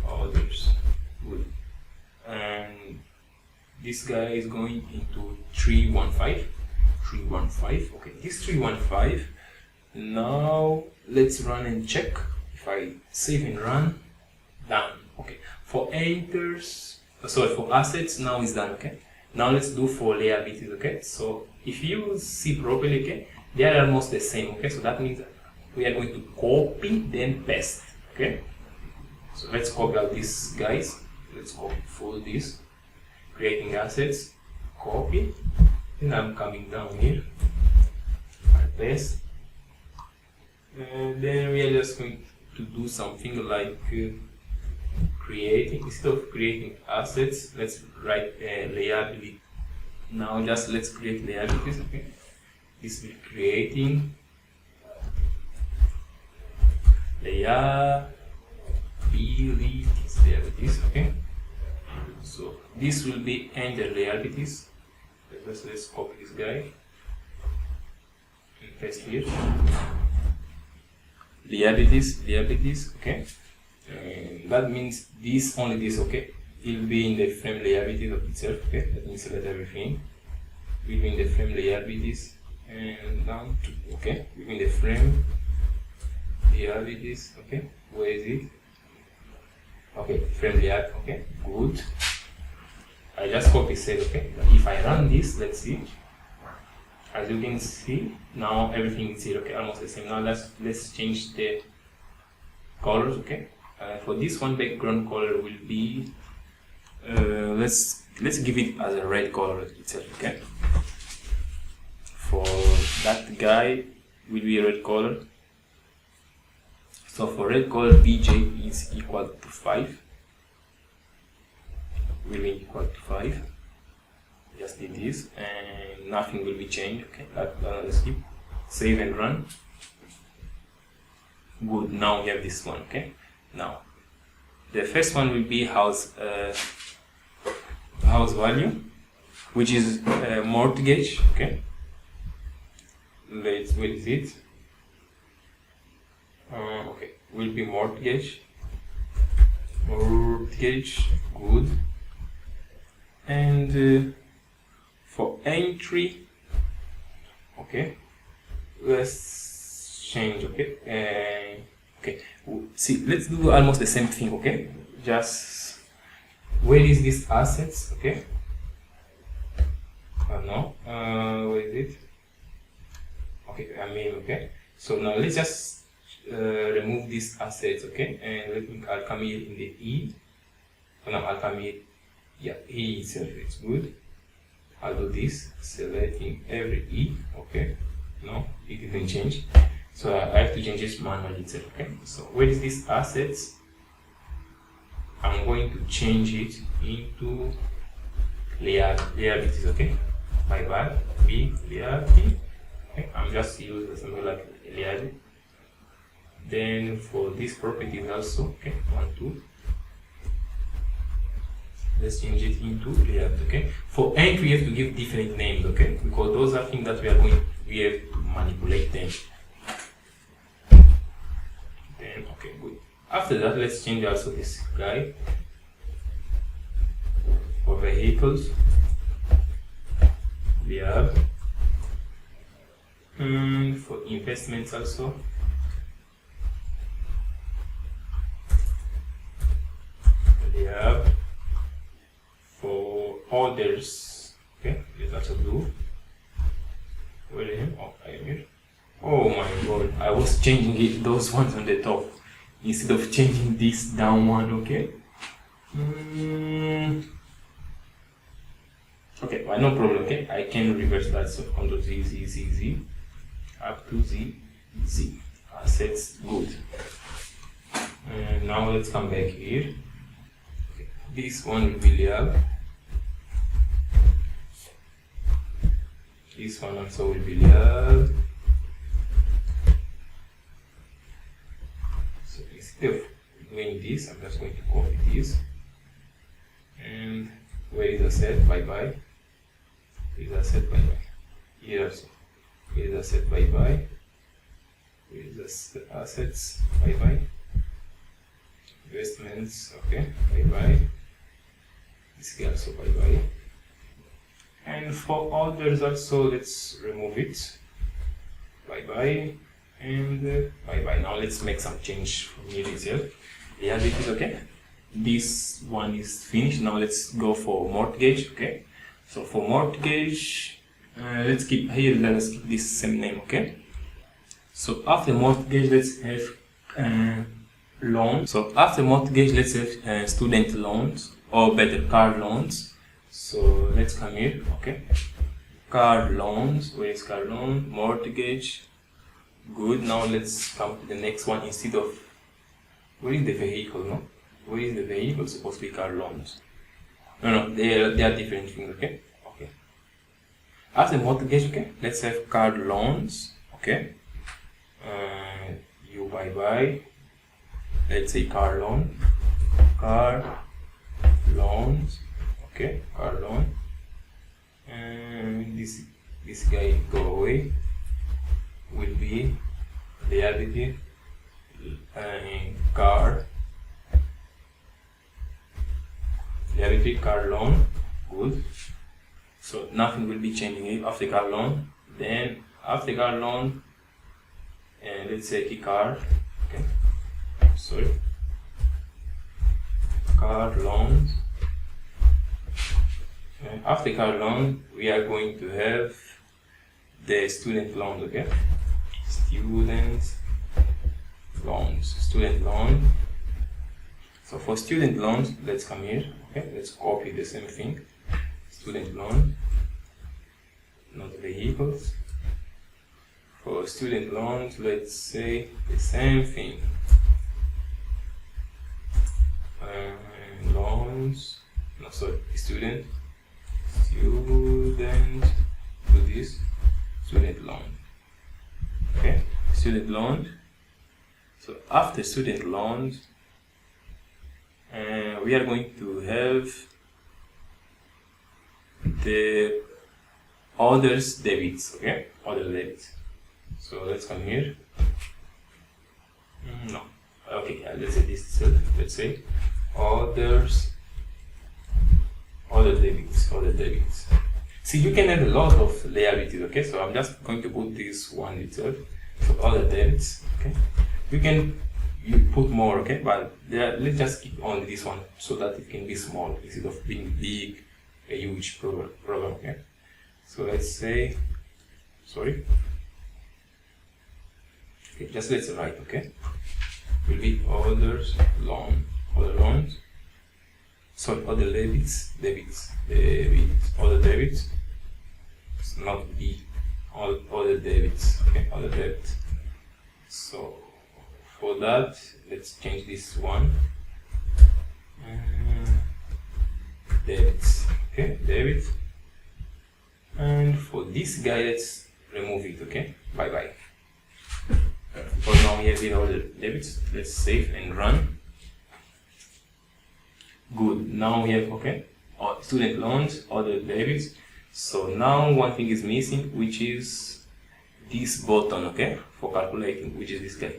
others. Good. And this guy is going into 315, 315. Okay, this 315. Now let's run and check. If I save and run, done. Okay. For enters, sorry, for assets, now it's done. Okay. Now let's do for liabilities. Okay. So if you see properly, okay, they are almost the same. Okay. So that means we are going to copy then paste. Okay. So let's copy out these guys. Let's copy for this, creating assets, copy, and I'm coming down here. I paste. And then we are just going to do something like creating, instead of creating assets, let's write liability. Now just let's create liabilities, okay? This will be creating liabilities, okay? So this will be under liabilities. Let's copy this guy and paste here. Liabilities, okay? That means this, only this, okay? It will be in the frame liabilities of itself, okay? Let me select everything. Within the frame liabilities and down to, okay? Within the frame liabilities, okay? Where is it? Okay, frame liability, okay? Good. I just copy set, okay? If I run this, let's see. As you can see, now everything is here, okay, almost the same. Now let's change the colors, okay. For this one, background color will be let's give it as a red color itself, okay. For that guy will be a red color. So for red color, BJ is equal to 5. Will be equal to 5. Just did this and nothing will be changed. Okay, let's keep save and run. Good. Now we have this one. Okay. Now the first one will be house value, which is mortgage. Okay. Where is it? Okay, will be mortgage. Good. And for entry, okay, let's change, okay, okay, see, let's do almost the same thing, okay, just, where is this assets, okay, no, where is it, okay, okay, so now let's just remove these assets, okay, and I'll come here in the E, now I'll come here, yeah, E itself, it's good. I'll do this, selecting every E, okay, no, it didn't change, so I have to change this manually itself, okay, so where is this assets, I'm going to change it into liabilities, okay, bye bye, B, liability. Okay, I'm just using something like liability. Then for this properties also, okay, 1, 2. Let's change it into liability. Okay. For ent we have to give different names, okay, because those are things that we have to manipulate them. Then okay, good. After that, let's change also this guy for vehicles. We have for investments also. We have for orders. Okay, let's also do. Where am I? Oh, I am here. Oh my god, I was changing it, those ones on the top instead of changing this down one, okay? Okay, well, no problem, okay? I can reverse that, so Ctrl Z, Z, Z, Z, up to Z, Z. Assets, good. And now let's come back here. Okay. This one will be Liab. This one also will be Liab. So instead of doing this, I'm just going to copy this. And where is asset? Bye bye. Is asset? Bye bye. Here also. Here is asset? Bye bye. Here is assets? Bye bye. Investments? Okay. Bye bye. This guy also bye bye. And for others also, let's remove it. Bye bye. And bye bye. Now let's make some change from here itself. Yeah, this is okay. This one is finished. Now let's go for mortgage. Okay. So for mortgage, let's keep here. Let's keep this same name. Okay. So after mortgage, let's have loan. So after mortgage, let's have student loans, or better, car loans. So let's come here. Okay. Car loans. Where is car loan? Mortgage. Good. Now let's come to the next one. Instead of, where is the vehicle? No. Where is the vehicle? Supposed to be car loans. No, they are different things. Okay. Okay. After mortgage, okay, let's have car loans. Okay. You bye bye. Let's say car loan. Car loans. Okay. Car loan. And this guy go away. Will be liability. Car. Liability, car loan. Good. So nothing will be changing after car loan. Then after car loan, let's say car. Okay. Sorry. Car loans. After car loan, we are going to have the student loans. Okay. Student loans. Student loan. So for student loans, let's come here. Okay, let's copy the same thing. Student loan, not vehicles. For student loans, let's say the same thing. Loans, no, sorry, student, do this, student loan. Okay, student loan. So after student loans, we are going to have the others debits. Okay, other debits. So let's come here. No, okay, let's say this itself. Let's say others, other debits. See, you can have a lot of liabilities. Okay, so I'm just going to put this one itself. So other debits. Okay, you put more, okay, but let's just keep on this one so that it can be small instead of being big, a huge program. Okay, so let's say, sorry, okay, just let's write. Okay, will be others loan, other loans, sorry, other debits, other debits. It's not B, other debits. Okay, other debits. So for that, let's change this one. Debits. Okay, debit. And for this guy, let's remove it. Okay, bye bye. For now, we have all the debits. Let's save and run. Good. Now we have all student loans, all the debits. So now one thing is missing, which is this button, okay, for calculating, which is this guy,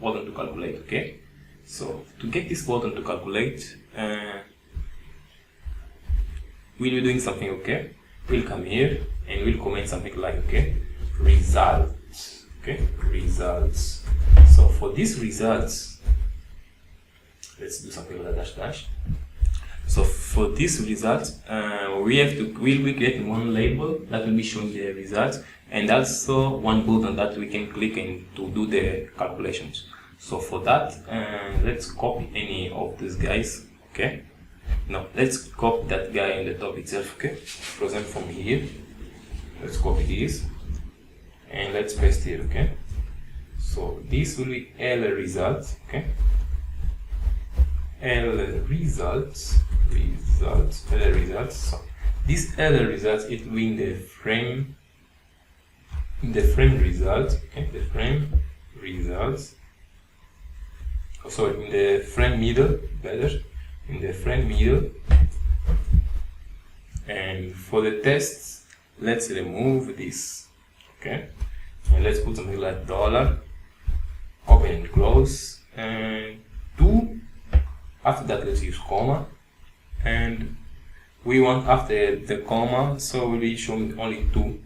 button to calculate, okay. So to get this button to calculate, we'll be doing something, okay. We'll come here and we'll comment something like, okay, results, okay, results. So for these results, let's do something like dash dash. So for this result, we'll be creating one label that will be showing the results, and also one button that we can click in to do the calculations. So for that, let's copy any of these guys, okay? Now let's copy that guy in the top itself, okay? For example, from here, let's copy this, and let's paste here, okay? So this will be L results, okay? L results. So this L results, it will be in the frame results, okay, the frame results. Oh, sorry, in the frame middle, better, in the frame middle. And for the tests, let's remove this, okay, and let's put something like $, open and close, and 2. After that, let's use comma. And we want after the comma, so we'll be showing only two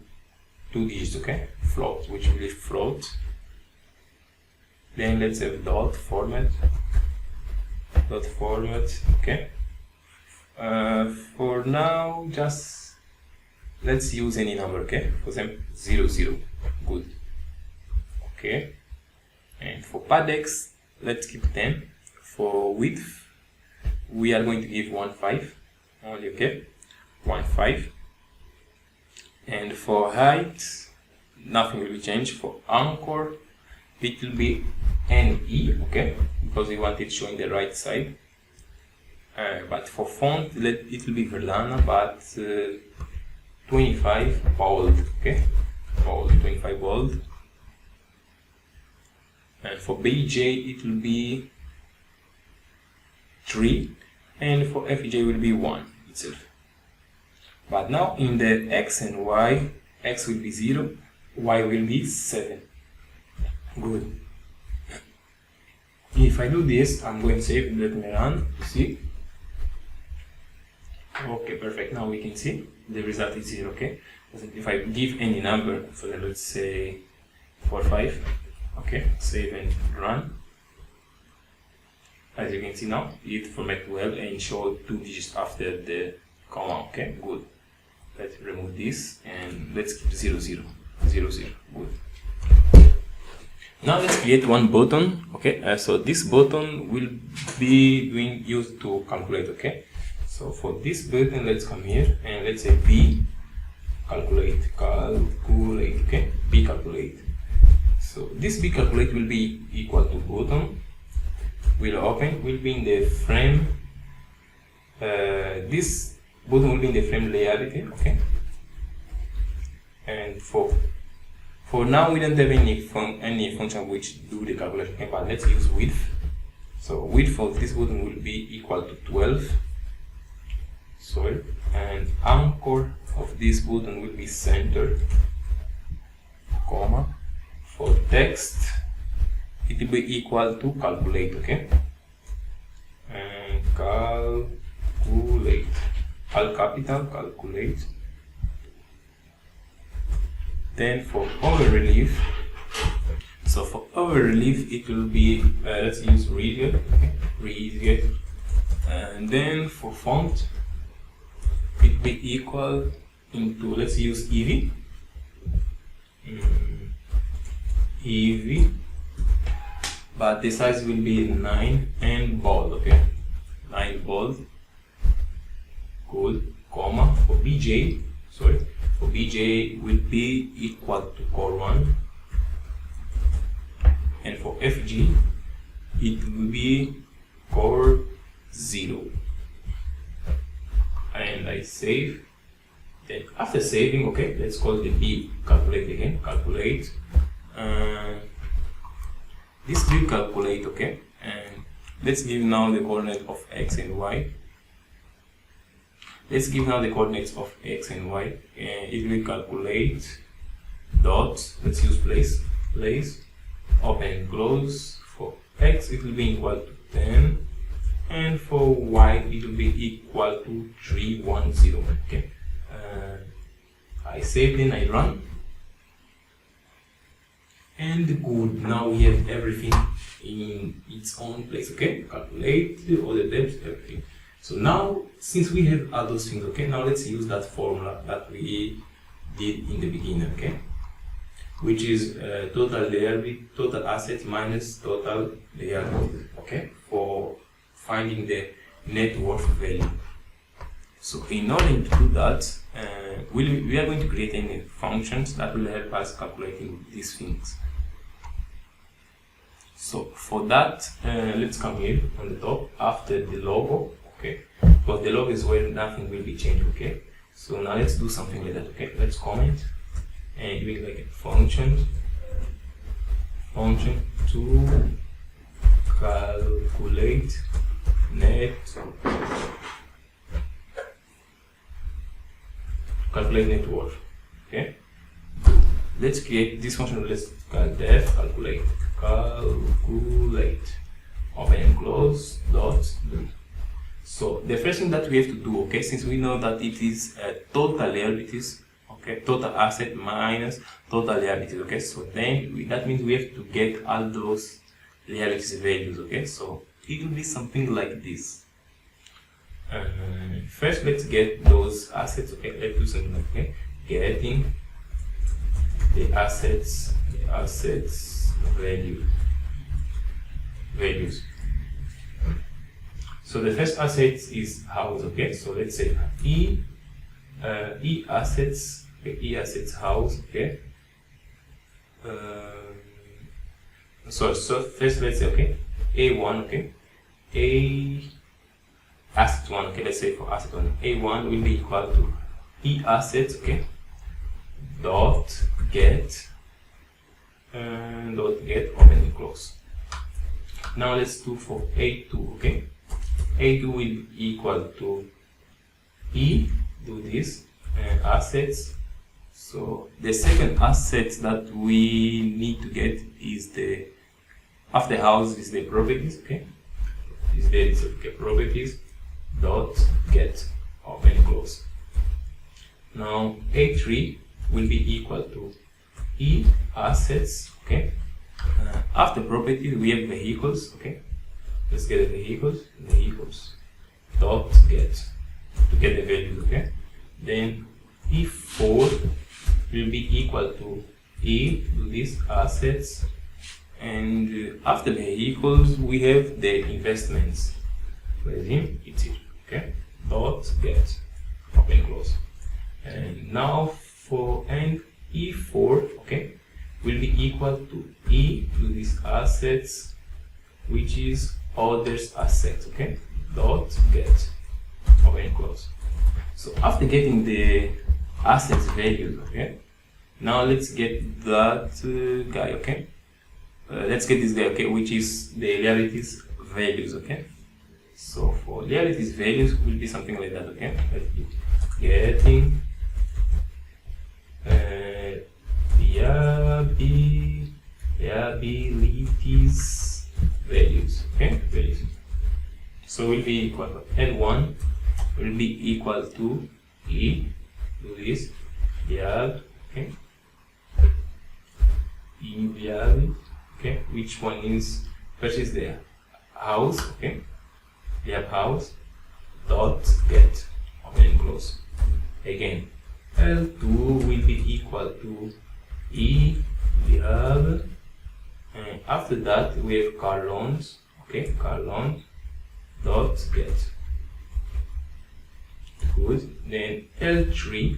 digits, okay, float, which will be float. Then let's have dot format, okay. For now, just let's use any number, okay, for example 00, good, okay. And for paddx, let's keep 10. For width, we are going to give 1.5 only, okay, 1.5. And for height, nothing will be changed. For anchor, it will be NE, okay, because we want it showing the right side. But for font, it will be Verlana, but 25 bold, okay, bold, 25 bold. And for BJ, it will be 3, and for FJ will be 1 itself. But now in the X and Y, X will be 0, Y will be 7. Good. If I do this, I'm going to save and let me run to see. Okay, perfect. Now we can see the result is 0, okay? If I give any number, so let's say 45, okay, save and run. As you can see now, it format well and show 2 digits after the comma, okay, good. Let's remove this and let's keep 0, 0, 0, 0, good. Now let's create one button, okay, so this button will be used to calculate, okay. So for this button, let's come here and let's say B, calculate, okay, B calculate. So this B calculate will be equal to button, will open, will be in the frame, this button will be in the frame layability, okay. And for now we don't have any function which do the calculation, okay, but let's use width. So width of this button will be equal to 12, sorry, and anchor of this button will be center, comma. For text, it will be equal to calculate, okay, and calculate, all capital, calculate. Then for over relief, so for over relief it will be let's use read, okay, read. And then for font, it will be equal into, let's use EV, but the size will be 9 and bold, okay, 9 bold, good, comma. For BJ, sorry, for BJ will be equal to core 1, and for FG it will be core 0, and I save Then after saving, okay, let's call the b calculate again. Calculate. This will calculate, okay, and let's give now the coordinate of x and y. Let's give now the coordinates of x and y, and it will calculate dot. Let's use place, open and close. For x it will be equal to 10, and for y it will be equal to 310. Okay, I save, then I run, and good. Now we have everything in its own place. Okay, calculate all the depths, everything. So now, since we have all those things, okay, now let's use that formula that we did in the beginning, okay, which is total liability, total assets minus total liability, okay, for finding the net worth value. So in order to do that, we are going to create any functions that will help us calculating these things. So for that, let's come here on the top after the logo. Okay, but the log is where nothing will be changed. Okay, so now let's do something like that. Okay, let's comment and doing like a function to calculate net worth. Okay, let's create this function. Let's call def calculate open and close dot do. So the first thing that we have to do, okay, since we know that it is total liabilities, okay, total asset minus total liabilities, okay, so then that means we have to get all those liabilities values, okay, so it will be something like this. First, let's get those assets, okay, let's do something like, okay, getting the assets values. So the first asset is house, okay, so let's say e assets, okay, e assets house, okay. So first let's say, okay, a1, okay, a asset 1, okay, let's say for asset 1, a1 will be equal to e assets, okay, dot get open and close. Now let's do for a2, okay, a2 will be equal to e, do this, assets. So the second asset that we need to get is the, after house is the properties, okay, is there is okay, properties dot get open and close. Now a3 will be equal to e assets, okay, after properties we have vehicles, okay, let's get the vehicles dot get to get the values, okay, then e4 will be equal to e to these assets, and after vehicles we have the investments, it's it, okay, dot get open close. And now for and e4, okay, will be equal to e to these assets, which is others assets, okay, dot get open close. So after getting the assets values, okay, now let's get that guy, okay, let's get this guy, okay, which is the liabilities values, okay. So for liabilities values will be something like that, okay, getting liabilities values, okay, values. So will be equal to L1 will be equal to E to this liab, okay, E liab, okay, which one is first is the house, okay, liab house dot get open and close. Again, L2 will be equal to E liab, and after that we have car loans, okay, car loans dot get. Good. Then L3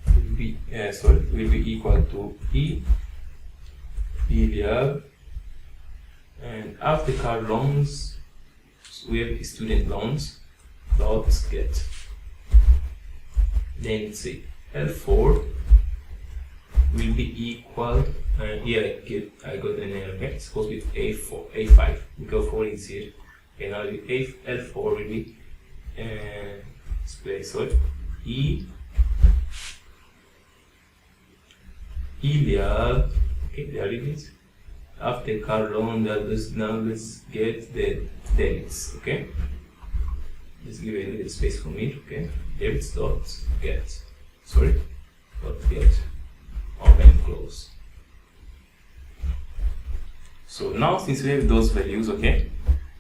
will be will be equal to E liab, and after car loans we have student loans dot get. then let's say L4 will be equal, here I got an error, okay, it's supposed to be A4, A5, because 4 is here, okay, now L4 will be, Iliad, okay, there it is. After car loan, now let's get the debits, okay? Let's give a little space for me, okay? Debits dot get, open, close. So now since we have those values, okay?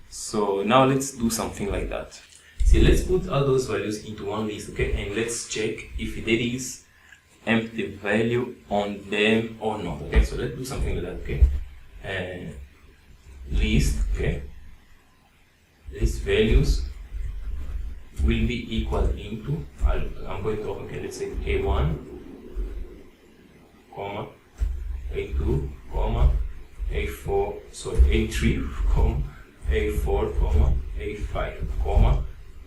So now let's do something like that. See, let's put all those values into one list, okay? And let's check if there is empty value on them or not, okay? So let's do something like that, okay? List, okay? List values will be equal into, I'm going to, okay, let's say A1, comma, A2, comma, A4, sorry, A3, comma, A4, comma, A5, comma,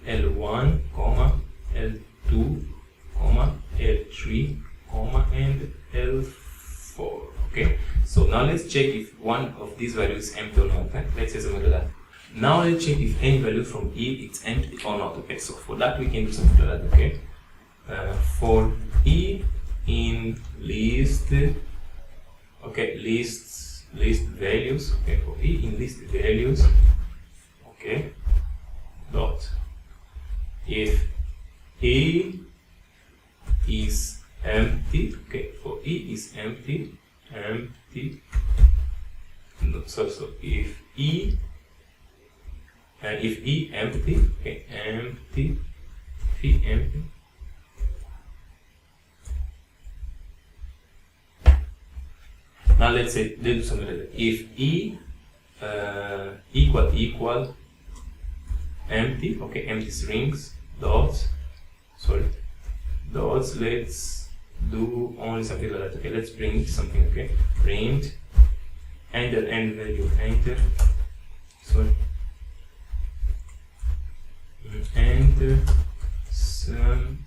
L1, comma, L2, comma, L3, comma, and L4, okay? So now let's check if one of these values is empty or not, okay? Let's say something like that. Now let's check if any value from E is empty or not, okay? So for that we can do something like that, okay? For E in list, okay, list values, okay, for E in list values, okay, dot, if E is empty, okay, for E is empty, no, so if E empty, okay, empty, if E empty, now let's do something like that. If E equal empty, okay, empty strings, dots, let's do only something like that, okay, let's print something, okay, print, enter end value, enter some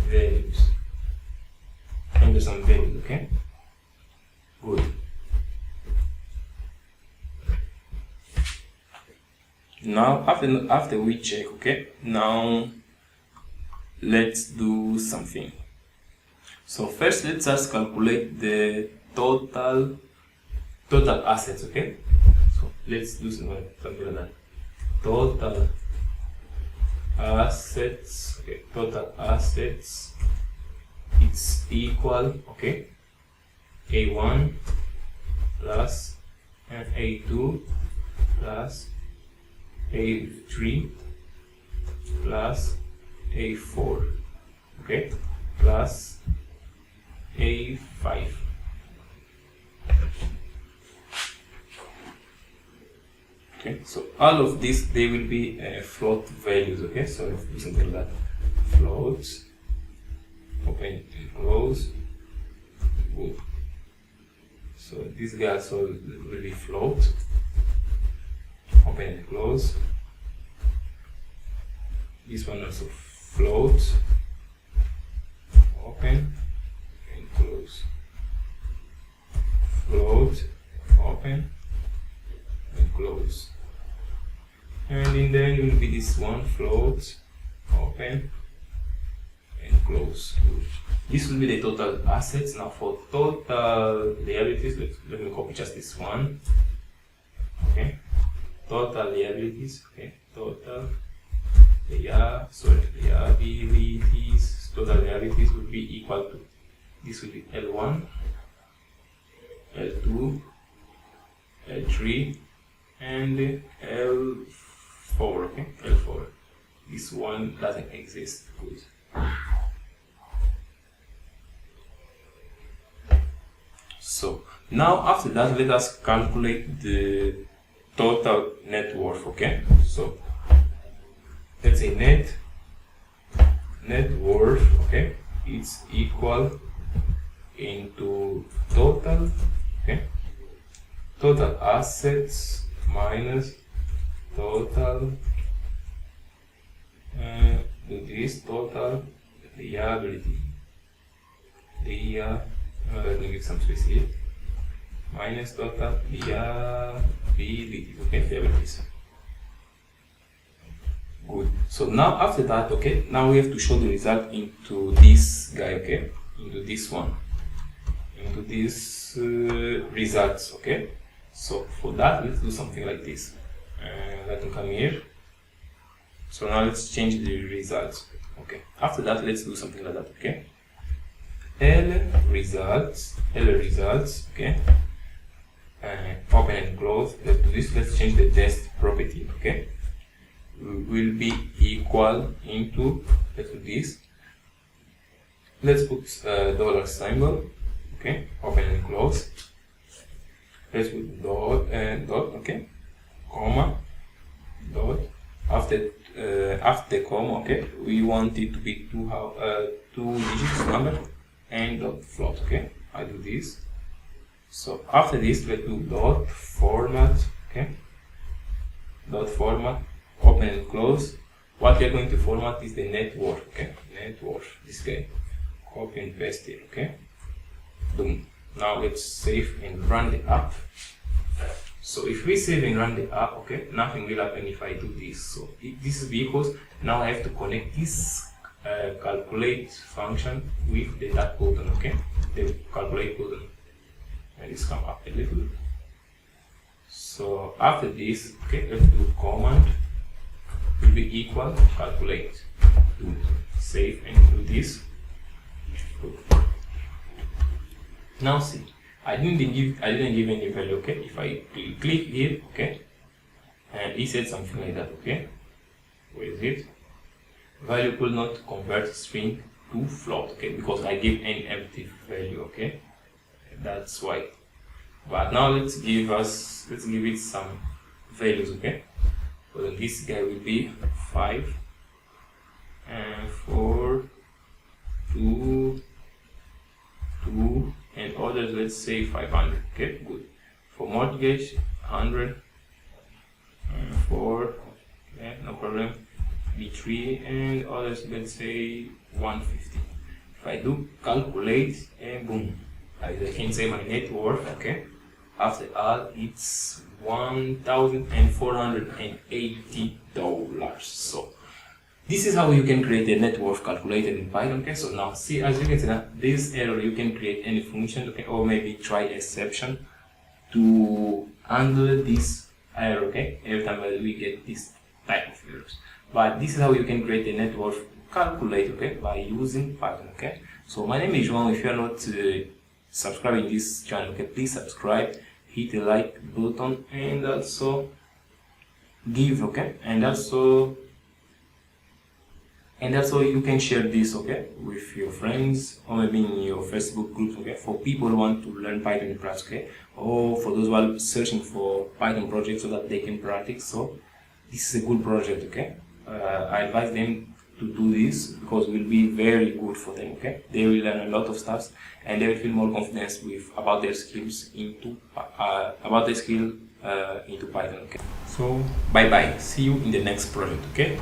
values, enter some values, okay, good. Now after we check, okay, now let's do something. So first let's just calculate the total assets, okay? So let's do something like that. Total assets, okay, total assets, it's equal, okay, A1 plus A2 plus A3 plus A4, okay, plus A5. Okay, so all of this, they will be float values, okay? So let's do something like that. Floats, open and close, good. So this guy also will be float, open and close. This one also float, open and close. Float, open and close. And in the end will be this one, float, open and close. This will be the total assets. Now for total liabilities, let me copy just this one. Okay, total liabilities, okay, total liabilities, total liabilities will be equal to, this will be L1, L2, L3, and L4, okay, L4. This one doesn't exist, good. So now after that, let us calculate the total net worth, okay? So let's say net worth, okay, it's equal into total, okay, total assets minus total this total liability, let me give some space here, minus total liability, okay, liabilities. Good. So now after that, okay, now we have to show the result into this guy, okay, into this one, into these results, okay. So for that, let's do something like this. Let me come here. So now let's change the results. Okay. After that, let's do something like that. Okay. L results. Okay. Open and close. Let's do this. Let's change the test property. Okay. Will be equal into. Let's do this. Let's put dollar symbol. Okay. Open and close. Let's put dot and dot. Okay. Comma. Dot. After the comma, okay, we want it to be two digits number and dot float. Okay, I do this. So after this, let's do dot format. Okay, dot format, open and close. What we are going to format is the net worth. Okay, net worth. This guy. Copy and paste it. Okay. Boom. Now let's save and run the app. So if we save and run the app, okay, nothing will happen if I do this. So this is because now I have to connect this calculate function with the that button, okay, the calculate button, and this come up a little. So after this, okay, let's do command will be equal calculate. Do save and do this. Good. Now see. I didn't give any value, okay. If I click here, okay, and it said something like that, okay. Where is it? Value could not convert string to float, okay, because I gave an empty value, okay. That's why. But now let's give it some values, okay. So then this guy will be 5 and 4, 2, 2. And others, let's say 500. Okay, good. For mortgage, 100, 4, okay, no problem. B3, and others, let's say 150. If I do calculate, and boom, I can say my net worth. Okay, after all, it's $1,480. So this is how you can create a net worth calculator in Python. Okay, so now see, as you can see now, this error you can create any function, okay, or maybe try exception to handle this error, okay, every time we get this type of errors. But this is how you can create a net worth calculator, okay, by using Python. Okay, so my name is João. If you are not subscribing this channel, okay, please subscribe, hit the like button, and also give, okay, and also you can share this, okay, with your friends, or maybe in your Facebook groups, okay, for people who want to learn Python in practice, okay, or for those who are searching for Python projects so that they can practice. So this is a good project, okay. I advise them to do this because it will be very good for them, okay. They will learn a lot of stuff and they will feel more confidence about their skills into into Python, okay. So bye bye. See you in the next project, okay.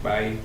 Bye.